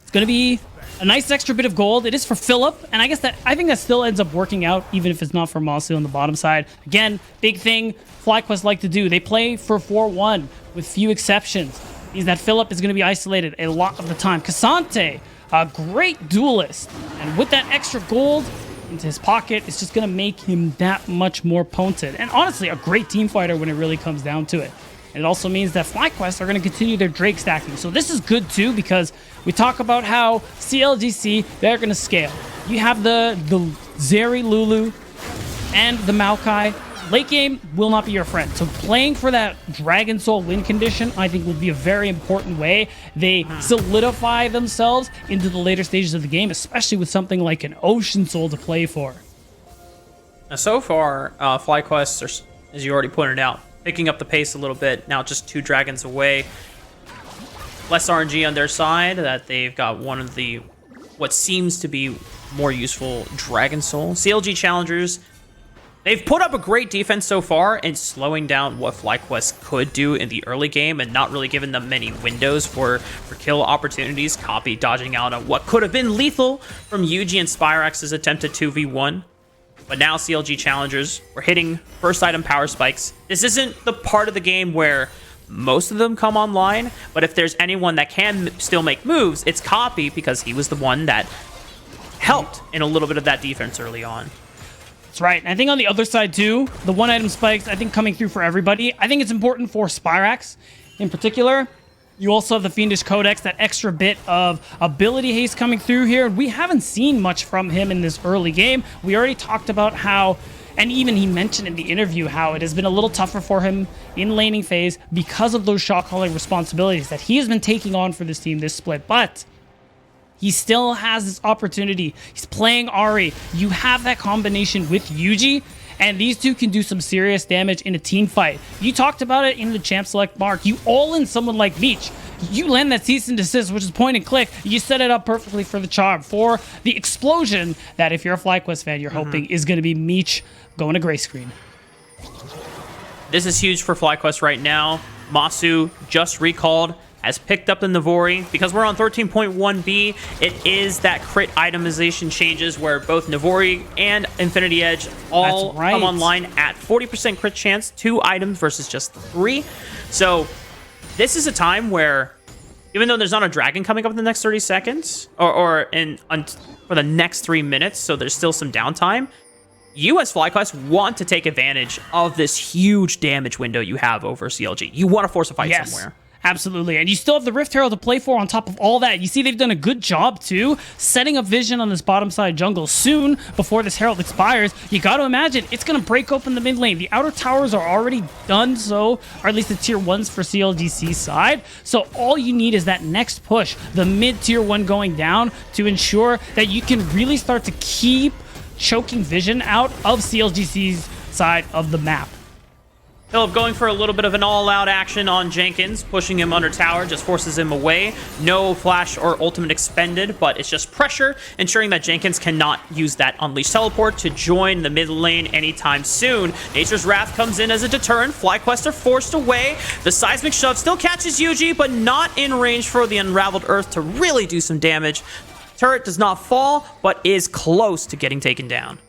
it's going to be a nice extra bit of gold. It is for Philip, and I think that still ends up working out, even if it's not for Masu on the bottom side. Again, big thing FlyQuest like to do. They play for 4-1 with few exceptions. Means that Philip is going to be isolated a lot of the time. Cassante, a great duelist, and with that extra gold into his pocket, it's just going to make him that much more potent. And honestly, a great team fighter when it really comes down to it. And it also means that FlyQuest are going to continue their Drake stacking. So this is good too, because we talk about how CLGC, they're going to scale. You have the Zeri Lulu and the Maokai. Late game will not be your friend. So playing for that Dragon Soul win condition, I think, will be a very important way they solidify themselves into the later stages of the game, especially with something like an Ocean Soul to play for. Now, so far, FlyQuest are, as you already pointed out, picking up the pace a little bit. Now just 2 dragons away. Less RNG on their side, that they've got one of the, what seems to be more useful Dragon Soul. CLG Challengers, they've put up a great defense so far in slowing down what FlyQuest could do in the early game and not really giving them many windows for kill opportunities. Copy dodging out on what could have been lethal from Yuji and Spyrax's attempted 2v1. But now CLG Challengers, we're hitting first item power spikes. This isn't the part of the game where most of them come online, but if there's anyone that can still make moves, it's Copy, because he was the one that helped in a little bit of that defense early on. That's right. And I think on the other side too, the one item spikes, I think, coming through for everybody. I think it's important for Spyrax in particular. You also have the Fiendish Codex, that extra bit of ability haste coming through here. We haven't seen much from him in this early game. We already talked about how, and even he mentioned in the interview, how it has been a little tougher for him in laning phase because of those shot calling responsibilities that he has been taking on for this team this split. But he still has this opportunity. He's playing Ahri. You have that combination with Yuji, and these two can do some serious damage in a team fight. You talked about it in the Champ Select, Mark. You all in someone like Meech. You land that cease and desist, which is point and click. You set it up perfectly for the charm, for the explosion that, if you're a FlyQuest fan, you're hoping is going to be Meech going to gray screen. This is huge for FlyQuest right now. Masu just recalled has picked up the Navori. Because we're on 13.1b, it is that crit itemization changes where both Navori and Infinity Edge all That's right. come online at 40% crit chance, 2 items versus just 3. So this is a time where, even though there's not a dragon coming up in the next 30 seconds, for the next 3 minutes, so there's still some downtime, you as FlyQuest want to take advantage of this huge damage window you have over CLG. You want to force a fight somewhere. Absolutely. And you still have the Rift Herald to play for on top of all that. You see they've done a good job, too, setting up vision on this bottom side jungle soon before this Herald expires. You got to imagine it's going to break open the mid lane. The outer towers are already done so, or at least the tier 1s for CLGC side. So all you need is that next push, the mid tier 1 going down, to ensure that you can really start to keep choking vision out of CLGC's side of the map. Philip going for a little bit of an all-out action on Jenkins, pushing him under tower, just forces him away. No flash or ultimate expended, but it's just pressure, ensuring that Jenkins cannot use that Unleashed teleport to join the mid lane anytime soon. Nature's Wrath comes in as a deterrent. FlyQuest are forced away. The Seismic Shove still catches Yuji, but not in range for the Unraveled Earth to really do some damage. Turret does not fall, but is close to getting taken down.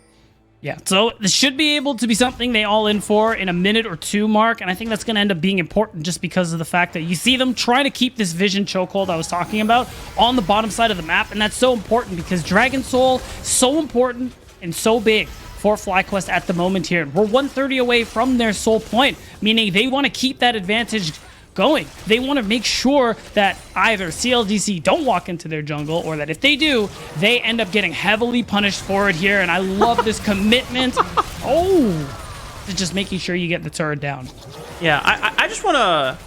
Yeah, so this should be able to be something they all in for in a minute or 2 mark, and I think that's going to end up being important just because of the fact that you see them trying to keep this vision chokehold I was talking about on the bottom side of the map, and that's so important because Dragon Soul is so important and so big for FlyQuest at the moment here. We're 130 away from their soul point, meaning they want to keep that advantage going. They want to make sure that either CLGC don't walk into their jungle, or that if they do, they end up getting heavily punished for it here. And I love this commitment. To just making sure you get the turret down. Yeah, I just want to...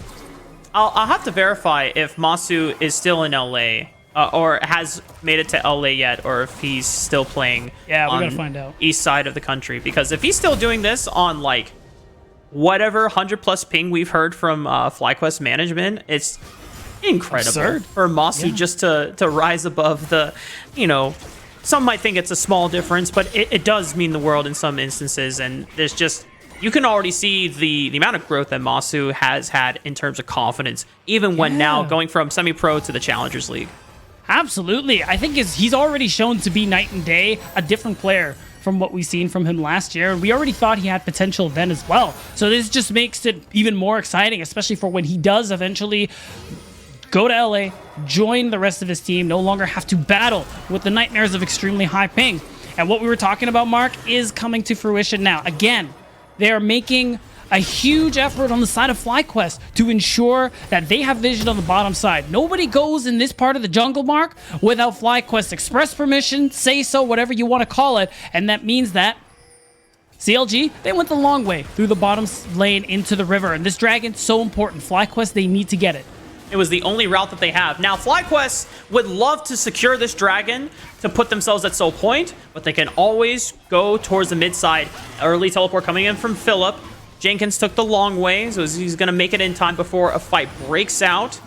I'll have to verify if Masu is still in LA or has made it to LA yet, or if he's still playing we're gonna find out. East side of the country. Because if he's still doing this on like whatever 100+ ping we've heard from FlyQuest management, it's incredible. Absurd. For Masu just to rise above the, some might think it's a small difference, but it does mean the world in some instances. And there's just, you can already see the amount of growth that Masu has had in terms of confidence, even when now going from semi-pro to the Challengers League. Absolutely. I think he's already shown to be night and day, a different player from what we've seen from him last year. We already thought he had potential then as well. So this just makes it even more exciting, especially for when he does eventually go to LA, join the rest of his team, no longer have to battle with the nightmares of extremely high ping. And what we were talking about, Mark, is coming to fruition now. Again, they are making a huge effort on the side of FlyQuest to ensure that they have vision on the bottom side. Nobody goes in this part of the jungle, Mark, without FlyQuest express permission, say so, whatever you want to call it. And that means that CLG, they went the long way through the bottom lane into the river. And this dragon, so important. FlyQuest, they need to get it. It was the only route that they have. Now, FlyQuest would love to secure this dragon to put themselves at soul point, but they can always go towards the mid side. Early teleport coming in from Philip. Jenkins took the long way, so he's going to make it in time before a fight breaks out.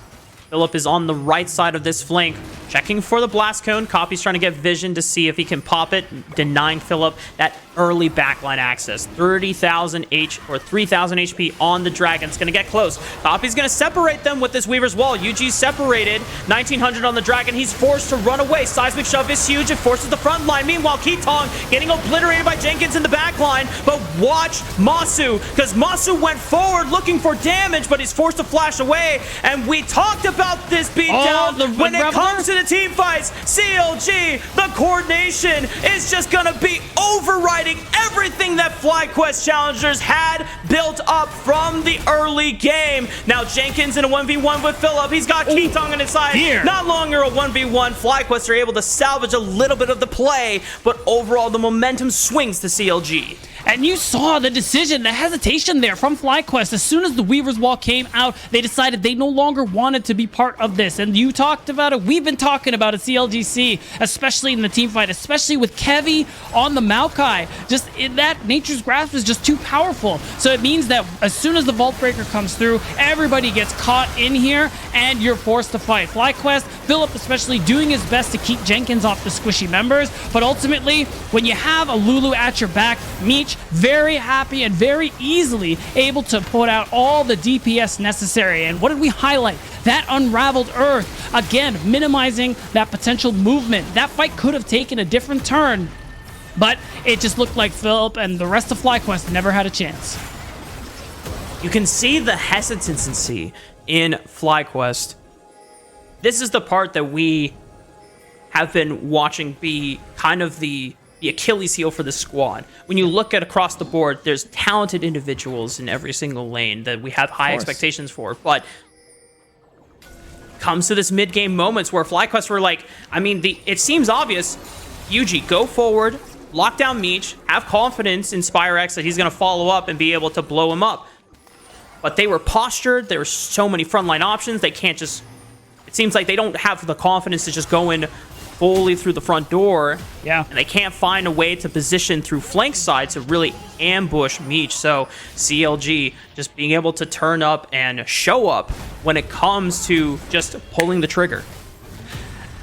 Philip is on the right side of this flank, checking for the blast cone. Copy's trying to get vision to see if he can pop it, denying Philip that early backline access. 30,000 or 3,000 HP on the dragon. It's going to get close. Copy's going to separate them with this Weaver's Wall. UG's separated. 1,900 on the dragon. He's forced to run away. Seismic Shove is huge. It forces the front line. Meanwhile, Keetong getting obliterated by Jenkins in the back line. But watch Masu, because Masu went forward looking for damage, but he's forced to flash away. And we talked about this beatdown when it comes to the team fights. CLG, the coordination is just going to be overriding everything that FlyQuest Challengers had built up from the early game. Now Jenkins in a 1v1 with Philip. He's got Keetong on his side. Not longer a 1v1. FlyQuest are able to salvage a little bit of the play, but overall the momentum swings to CLG. And you saw the decision, the hesitation there from FlyQuest. As soon as the Weaver's Wall came out, they decided they no longer wanted to be part of this. And you talked about it. We've been talking about it, CLGC, especially in the team fight, especially with Kevy on the Maokai. Just in that Nature's Grasp is just too powerful. So it means that as soon as the Vault Breaker comes through, everybody gets caught in here and you're forced to fight. FlyQuest, Philip especially doing his best to keep Jenkins off the squishy members, but ultimately, when you have a Lulu at your back, Meech very happy and very easily able to put out all the DPS necessary. And what did we highlight? That Unraveled Earth, again, minimizing that potential movement. That fight could have taken a different turn, but it just looked like Philip and the rest of FlyQuest never had a chance. You can see the hesitancy in FlyQuest. This is the part that we have been watching be kind of the Achilles heel for the squad. When you look at across the board, there's talented individuals in every single lane that we have high expectations for, but comes to this mid-game moments where FlyQuest were like, I mean, it seems obvious. UG, go forward, lock down Meech, have confidence in SpireX that he's going to follow up and be able to blow him up. But they were postured. There were so many frontline options. They can't just... It seems like they don't have the confidence to just go in fully through the front door. Yeah. And they can't find a way to position through flank side to really ambush Meech. So CLG just being able to turn up and show up when it comes to just pulling the trigger.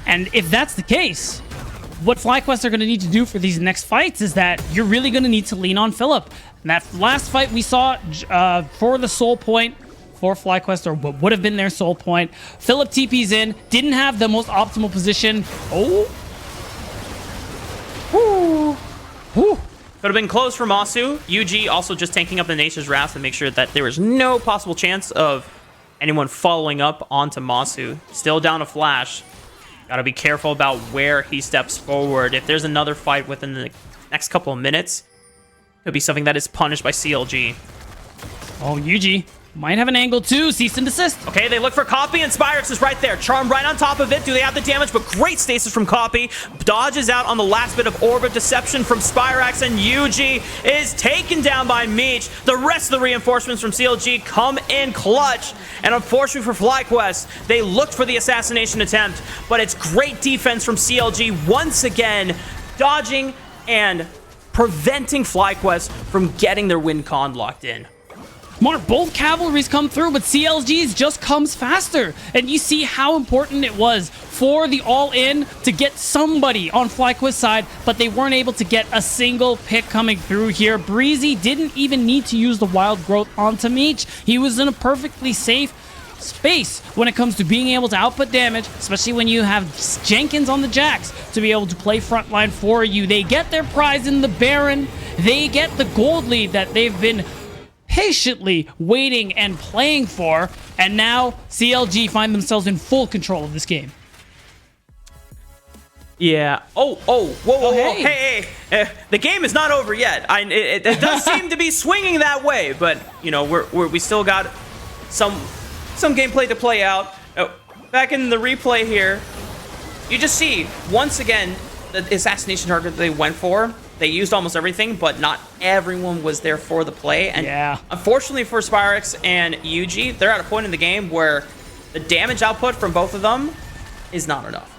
And if that's the case, what FlyQuest are going to need to do for these next fights is that you're really going to need to lean on Philip. And that last fight we saw for the soul point for FlyQuest, or what would have been their soul point, Philip TP's in, didn't have the most optimal position. Oh. Woo. Woo. Could have been close for Masu. UG also just tanking up the Nature's Wrath to make sure that there was no possible chance of anyone following up onto Masu. Still down a flash. Gotta be careful about where he steps forward. If there's another fight within the next couple of minutes, could be something that is punished by CLG. Oh, UG might have an angle too. Cease and desist. Okay, they look for Copy, and Spyrex is right there. Charm right on top of it. Do they have the damage? But great stasis from Copy. Dodges out on the last bit of Orbit Deception from Spyrex, and UG is taken down by Meech. The rest of the reinforcements from CLG come in clutch. And unfortunately for FlyQuest, they looked for the assassination attempt, but it's great defense from CLG once again, dodging and preventing FlyQuest from getting their win con locked in. Mark, both cavalries come through, but CLG's just comes faster. And you see how important it was for the all-in to get somebody on FlyQuest's side, but they weren't able to get a single pick coming through here. Breezy didn't even need to use the Wild Growth onto Meech. He was in a perfectly safe space when it comes to being able to output damage, especially when you have Jenkins on the Jax to be able to play frontline for you. They get their prize in the Baron. They get the gold lead that they've been patiently waiting and playing for, and now CLG find themselves in full control of this game. Yeah. Whoa, hey. The game is not over yet. It does seem to be swinging that way, but you know we still got some gameplay to play out. Back in the replay here, you just see once again the assassination target they went for. They used almost everything, but not everyone was there for the play. And unfortunately for Spyrex and UG, they're at a point in the game where the damage output from both of them is not enough.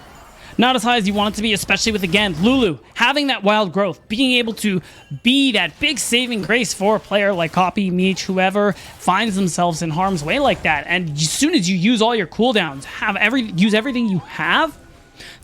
Not as high as you want it to be, especially with, again, Lulu having that Wild Growth, being able to be that big saving grace for a player like Copy, Meech, whoever finds themselves in harm's way like that. And as soon as you use all your cooldowns, use everything you have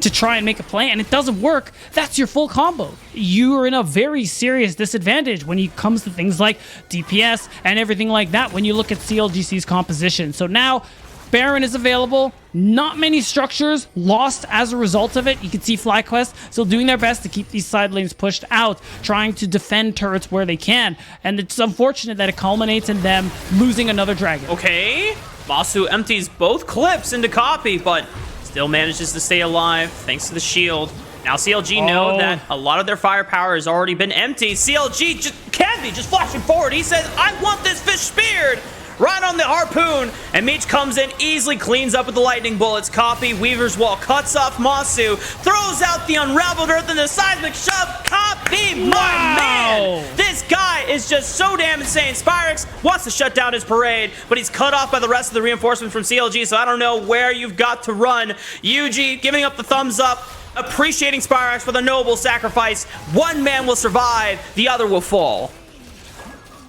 to try and make a play, and it doesn't work, that's your full combo. You are in a very serious disadvantage when it comes to things like DPS and everything like that when you look at CLGC's composition. So now Baron is available. Not many structures lost as a result of it. You can see FlyQuest still doing their best to keep these side lanes pushed out, trying to defend turrets where they can. And it's unfortunate that it culminates in them losing another dragon. Okay, Masu empties both clips into Copy, but still manages to stay alive thanks to the shield. Now CLG know that a lot of their firepower has already been empty. CLG just flashing forward. He says, I want this fish speared. Right on the harpoon, and Meech comes in, easily cleans up with the lightning bullets. Copy, Weaver's Wall, cuts off Masu, throws out the Unraveled Earth and the seismic shove. Copy, my man! This guy is just so damn insane. Spyrex wants to shut down his parade, but he's cut off by the rest of the reinforcements from CLG, so I don't know where you've got to run. UG giving up the thumbs up. appreciating Spyrax for the noble sacrifice. One man will survive, the other will fall.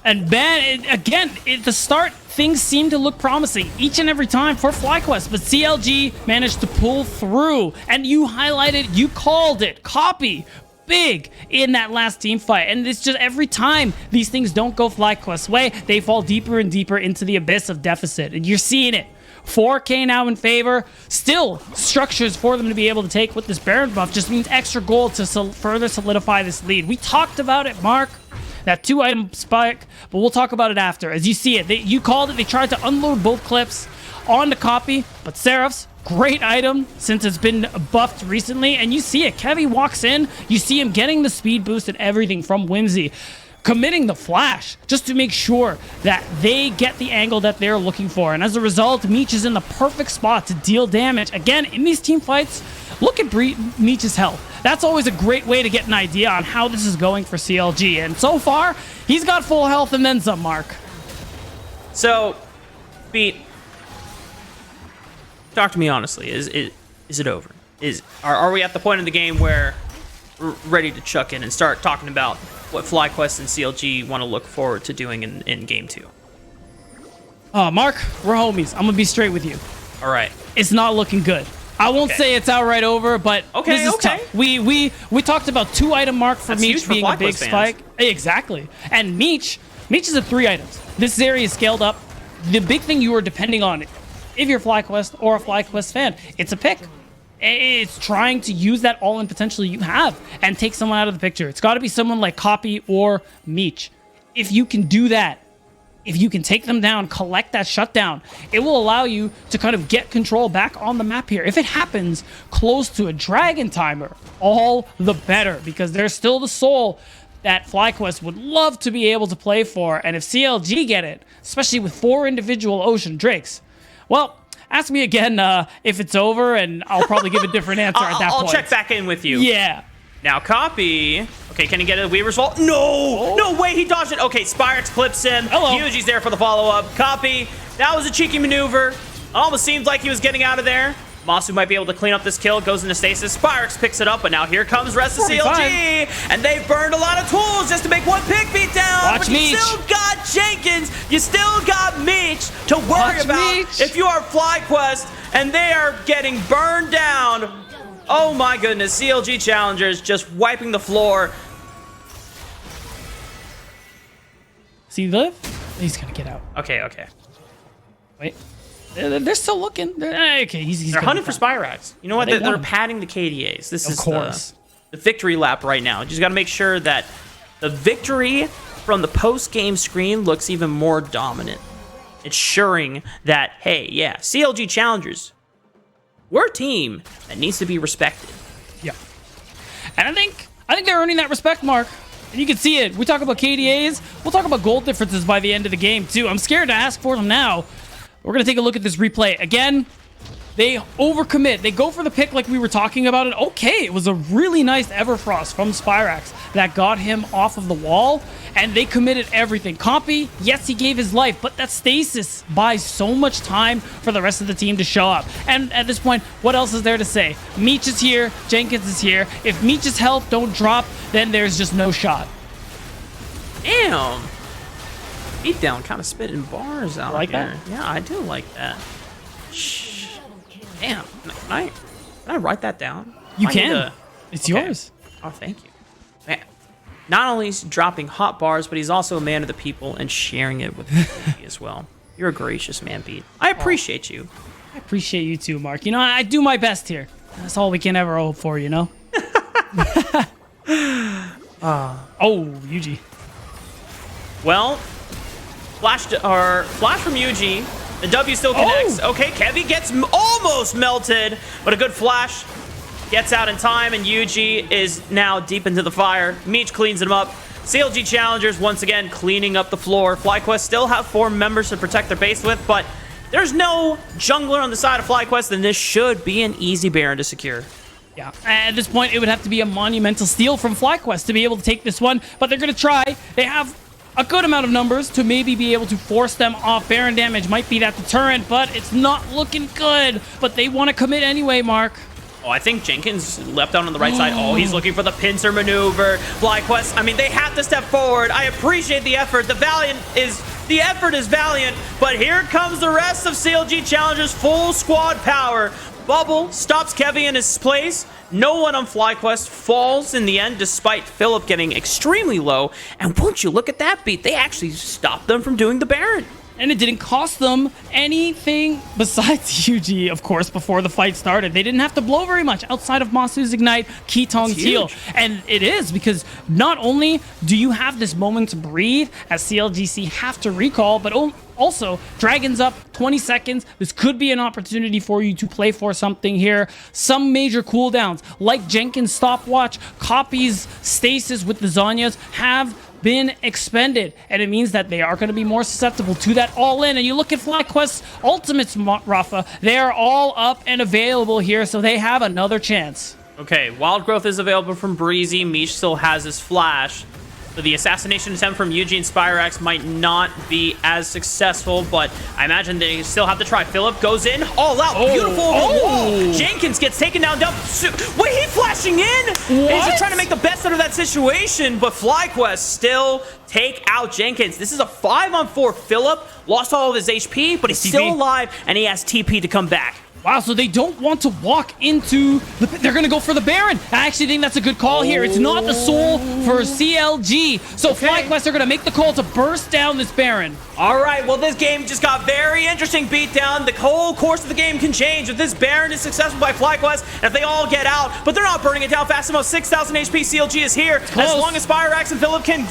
And man, again, at the start, things seem to look promising each and every time for FlyQuest, but CLG managed to pull through. And you highlighted, you called it, copy, big in that last team fight. And it's just every time these things don't go FlyQuest's way, they fall deeper and deeper into the abyss of deficit. And you're seeing it. 4K now in favor. Still, structures for them to be able to take with this Baron buff just means extra gold to further solidify this lead. We talked about it, Mark. That 2-item spike, but we'll talk about it after. As you see it, you called it. They tried to unload both clips on the copy, but Seraph's great item since it's been buffed recently, and you see it. Kevy walks in, you see him getting the speed boost and everything from Whimsy, committing the flash just to make sure that they get the angle that they're looking for. And as a result, Meech is in the perfect spot to deal damage. Again, in these team fights, look at Meech's health. That's always a great way to get an idea on how this is going for CLG. And so far, he's got full health and then some, Mark. So, Beat, talk to me honestly. Is it over? Are we at the point in the game where we're ready to chuck in and start talking about what FlyQuest and CLG want to look forward to doing in Game 2? Mark, we're homies. I'm going to be straight with you. All right. It's not looking good. I won't say it's outright over, but this is tough. We talked about 2-item mark for Meech being a big spike. Exactly. And Meech is at 3 items. This area is scaled up. The big thing you are depending on, if you're FlyQuest or a FlyQuest fan, it's a pick. It's trying to use that all-in potential you have and take someone out of the picture. It's got to be someone like Copy or Meech. If you can do that, if you can take them down, collect that shutdown, it will allow you to kind of get control back on the map here. If it happens close to a dragon timer, all the better, because there's still the soul that FlyQuest would love to be able to play for. And if CLG get it, especially with 4 individual Ocean Drakes, well, ask me again if it's over, and I'll probably give a different answer at that point. I'll check back in with you. Yeah. Now, Copy. Okay, can he get a Weaver's Vault? No! No way, he dodged it. Okay, Spyrax clips him. Hello. Yuji's there for the follow-up. Copy. That was a cheeky maneuver. Almost seemed like he was getting out of there. Masu might be able to clean up this kill. Goes into stasis. Spyrax picks it up, but now here comes the rest of CLG. And they've burned a lot of tools just to make one pick beat down. Watch but you Meech. still got Jenkins. You still got Meech to worry about if you are FlyQuest, and they are getting burned down. Oh my goodness, CLG Challengers just wiping the floor. See he live? He's gonna get out. Okay. Wait. They're still looking. Okay, he's They're hunting for Spyrax. You know what? They They're want him. padding the KDAs. This Of is course. the victory lap right now. You just got to make sure that the victory from the post-game screen looks even more dominant. Ensuring that, hey, yeah, CLG Challengers, we're a team that needs to be respected. Yeah. And I think they're earning that respect, Mark. And you can see it. We talk about KDAs. We'll talk about gold differences by the end of the game, too. I'm scared to ask for them now. We're going to take a look at this replay. Again, they overcommit. They go for the pick like we were talking about it. Okay, it was a really nice Everfrost from Spyrax that got him off of the wall, and they committed everything. Compy, yes, he gave his life, but that stasis buys so much time for the rest of the team to show up. And at this point, what else is there to say? Meech is here. Jenkins is here. If Meech's health don't drop, then there's just no shot. Damn. Beatdown kind of spitting bars out like here. that? Yeah, I do like that. Shh. Damn. Can I write that down? You I need can. to- It's Okay. yours. Oh, thank you. Man, not only is he dropping hot bars, but he's also a man of the people and sharing it with me as well. You're a gracious man, Beat. I appreciate you. I appreciate you too, Mark. You know, I do my best here. That's all we can ever hope for, you know? Oh, Yuji. Well, flash from Yuji. The W still connects. Okay, Kevy gets almost melted, but a good flash gets out in time, and Yuji is now deep into the fire. Meech cleans him up. CLG Challengers once again cleaning up the floor. FlyQuest still have 4 members to protect their base with, but there's no jungler on the side of FlyQuest, and this should be an easy Baron to secure. Yeah, at this point, it would have to be a monumental steal from FlyQuest to be able to take this one, but they're going to try. They have a good amount of numbers to maybe be able to force them off. Baron damage might be that deterrent, but it's not looking good. But they want to commit anyway, Mark. Oh, I think Jenkins left out on the right side. Oh, he's looking for the pincer maneuver. FlyQuest, I mean, they have to step forward. I appreciate the effort. The effort is valiant, but here comes the rest of CLG Challengers full squad power. Bubble stops Kevy in his place. No one on FlyQuest falls in the end, despite Philip getting extremely low. And won't you look at that beat? They actually stopped them from doing the Baron. And it didn't cost them anything besides UG, of course, before the fight started. They didn't have to blow very much outside of Masu's Ignite, Ketong's heal. And it is because not only do you have this moment to breathe as CLGC have to recall, but also, Dragon's up 20 seconds. This could be an opportunity for you to play for something here. Some major cooldowns, like Jenkins' stopwatch, Copy's stasis with the Zanyas, have been expended, and it means that they are going to be more susceptible to that all-in. And you look at FlyQuest's ultimates, Rafa, they are all up and available here, so they have another chance. Okay, Wild Growth is available from Breezy. Mish still has his flash. So the assassination attempt from Eugene Spyrax might not be as successful, but I imagine they still have to try. Philip goes in, all out, beautiful over the wall. Jenkins gets taken down. Wait, he flashing in? What? He's just trying to make the best out of that situation, but FlyQuest still take out Jenkins. This is a 5-on-4. Philip lost all of his HP, but he's still alive, and he has TP to come back. Wow, so they don't want to walk into they're going to go for the Baron. I actually think that's a good call here. It's not the soul for CLG. So FlyQuest are going to make the call to burst down this Baron. All right, well, this game just got very interesting beatdown. The whole course of the game can change if this Baron is successful by FlyQuest, and if they all get out, but they're not burning it down fast enough. 6,000 HP, CLG is here. As long as Spyrax and Philip can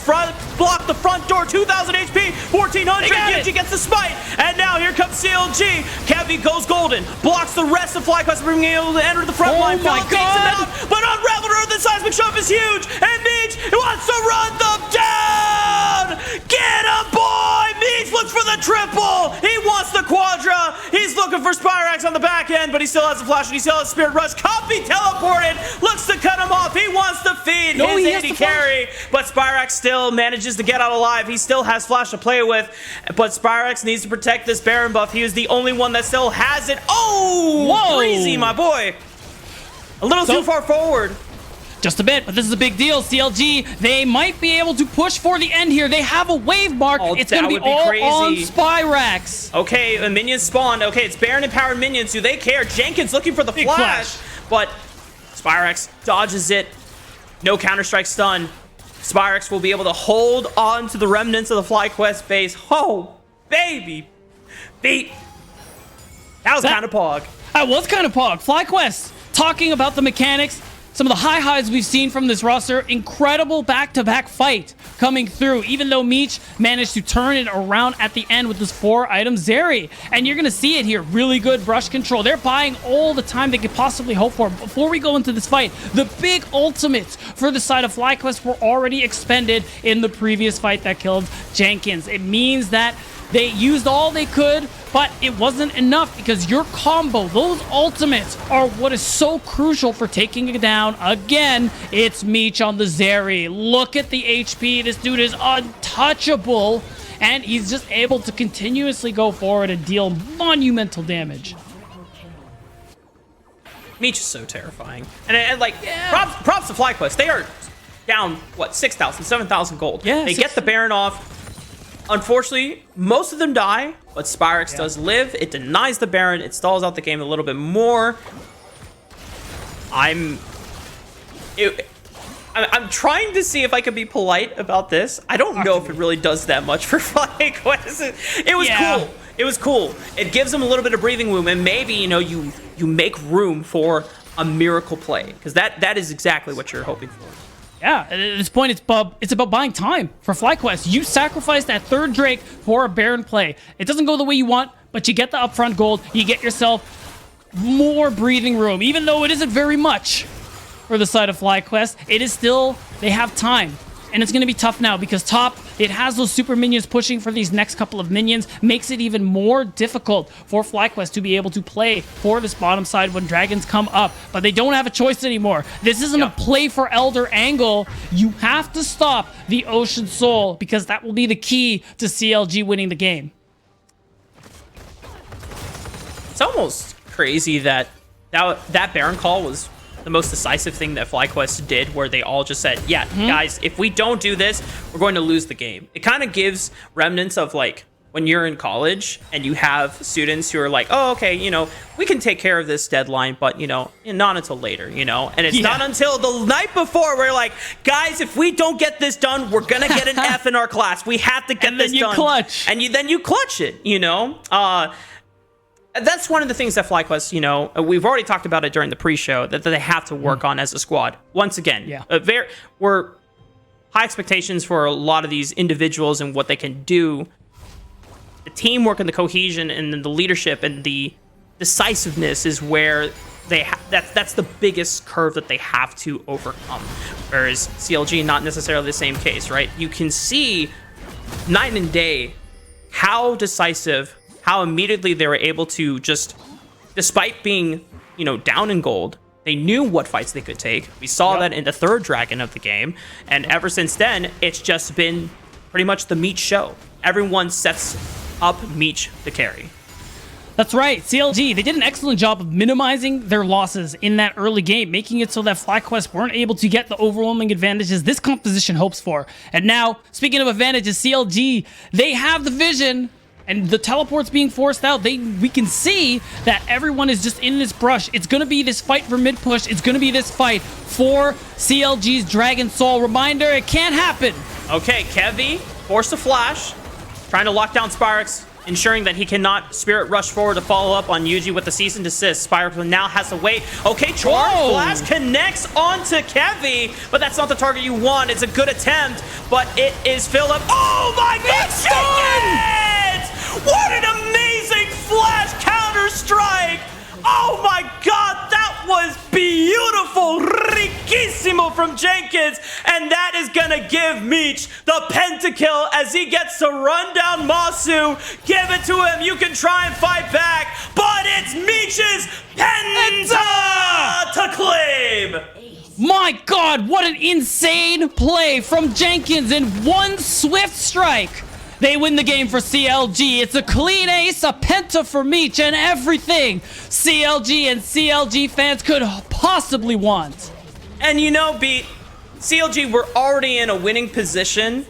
block the front door, 2,000 HP, 1,400, UG gets the smite, and now here comes CLG. Kevy goes golden, blocks the rest of FlyQuest from being able to enter the front line. My God! But Unraveled Earth and Seismic Jump is huge, and Meech wants to run them down! Get him, boy! Meech looks for the triple! He wants the quadra! He's looking for Spyrax on the back end, but he still has the flash and he still has Spirit Rush. Copy teleported! Looks to cut him off. He wants to feed his AD carry, but Spyrax still manages to get out alive. He still has flash to play with, but Spyrax needs to protect this Baron buff. He is the only one that still has it. Oh! Whoa! Breezy, my boy. A little too far forward. Just a bit, but this is a big deal. CLG, they might be able to push for the end here. They have a wave mark. It's going to be all on Spyrax. Okay, a minion spawned. Okay, it's Baron empowered minions. Do they care? Jenkins looking for the flash, but Spyrax dodges it. No Counter-Strike stun. Spyrax will be able to hold on to the remnants of the FlyQuest base. Oh, baby. Beat. That was kind of pog. That was kind of pog. FlyQuest talking about the mechanics. Some of the high highs we've seen from this roster. Incredible back-to-back fight coming through, even though Meech managed to turn it around at the end with this 4-item Zeri. And you're going to see it here. Really good brush control. They're buying all the time they could possibly hope for. Before we go into this fight, the big ultimates for the side of FlyQuest were already expended in the previous fight that killed Jenkins. It means that they used all they could, but it wasn't enough because your combo, those ultimates, are what is so crucial for taking it down. Again, it's Meech on the Zeri. Look at the HP. This dude is untouchable, and he's just able to continuously go forward and deal monumental damage. Meech is so terrifying. And like, props to FlyQuest. They are down, what, 6,000, 7,000 gold. Yeah, they get the Baron off. Unfortunately, most of them die, but Spyrax does live. It denies the Baron. It stalls out the game a little bit more. I'm trying to see if I can be polite about this. I don't know if it really does that much for FlyQuest. It was cool. It was cool. It gives them a little bit of breathing room, and maybe, you know, you make room for a miracle play, because that is exactly what you're hoping for. Yeah, at this point, it's about buying time for FlyQuest. You sacrifice that third Drake for a Baron play. It doesn't go the way you want, but you get the upfront gold. You get yourself more breathing room. Even though it isn't very much for the side of FlyQuest, it is still, they have time. And it's going to be tough now because top, it has those super minions pushing for these next couple of minions. Makes it even more difficult for FlyQuest to be able to play for this bottom side when dragons come up. But they don't have a choice anymore. This isn't a play for Elder angle. You have to stop the Ocean Soul because that will be the key to CLG winning the game. It's almost crazy that that Baron call was the most decisive thing that FlyQuest did, where they all just said, yeah, guys, if we don't do this, we're going to lose the game. It kind of gives remnants of like when you're in college and you have students who are like, oh, okay, you know, we can take care of this deadline, but, you know, not until later, you know? And it's not until the night before we're like, guys, if we don't get this done, we're going to get an F in our class. We have to get this done. Then you clutch it, you know? That's one of the things that FlyQuest, you know, we've already talked about it during the pre-show, that they have to work on as a squad. Once again, we're high expectations for a lot of these individuals and what they can do. The teamwork and the cohesion and the leadership and the decisiveness is where that's the biggest curve that they have to overcome. Whereas CLG, not necessarily the same case, right? You can see night and day how decisive, how immediately they were able to just, despite being, you know, down in gold, they knew what fights they could take. We saw that in the third dragon of the game. And ever since then, it's just been pretty much the Meech show. Everyone sets up Meech to carry. That's right, CLG, they did an excellent job of minimizing their losses in that early game, making it so that FlyQuest weren't able to get the overwhelming advantages this composition hopes for. And now, speaking of advantages, CLG, they have the vision, and the teleports being forced out, we can see that everyone is just in this brush. It's going to be this fight for mid push. It's going to be this fight for CLG's Dragon Soul. Reminder, it can't happen. Okay, Kevy forced a flash, trying to lock down Spyrex, ensuring that he cannot Spirit Rush forward to follow up on Yuji with the cease and desist. Spyrex now has to wait. Okay, Charge Flash connects onto Kevy, but that's not the target you want. It's a good attempt, but it is Philip. Oh my God! What an amazing flash counter strike! Oh my God, that was beautiful, riquísimo from Jenkins, and that is gonna give Meech the pentakill as he gets to run down Masu. Give it to him. You can try and fight back, but it's Meech's penta to claim. My God, what an insane play from Jenkins in one swift strike. They win the game for CLG. It's a clean ace, a penta for Meech, and everything CLG and CLG fans could possibly want. And you know, Beat, CLG were already in a winning position,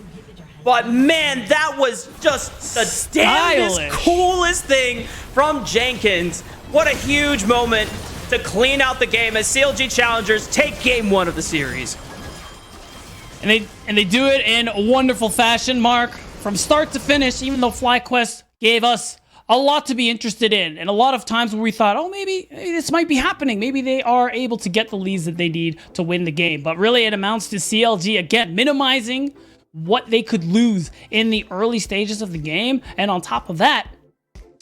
but man, that was just the damnest coolest thing from Jenkins. What a huge moment to clean out the game as CLG Challengers take game 1 of the series. And they do it in a wonderful fashion, Mark. From start to finish, even though FlyQuest gave us a lot to be interested in, and a lot of times where we thought, oh, maybe this might be happening. Maybe they are able to get the leads that they need to win the game. But really, it amounts to CLG, again, minimizing what they could lose in the early stages of the game. And on top of that,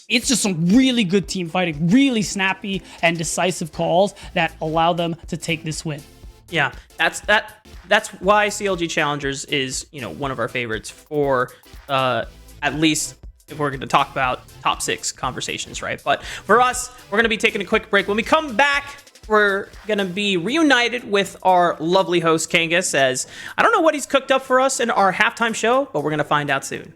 it's just some really good team fighting, really snappy and decisive calls that allow them to take this win. Yeah, that's why CLG Challengers is, you know, one of our favorites for at least if we're going to talk about top 6 conversations, right? But for us, we're going to be taking a quick break. When we come back, we're going to be reunited with our lovely host, Kangas, as I don't know what he's cooked up for us in our halftime show, but we're going to find out soon.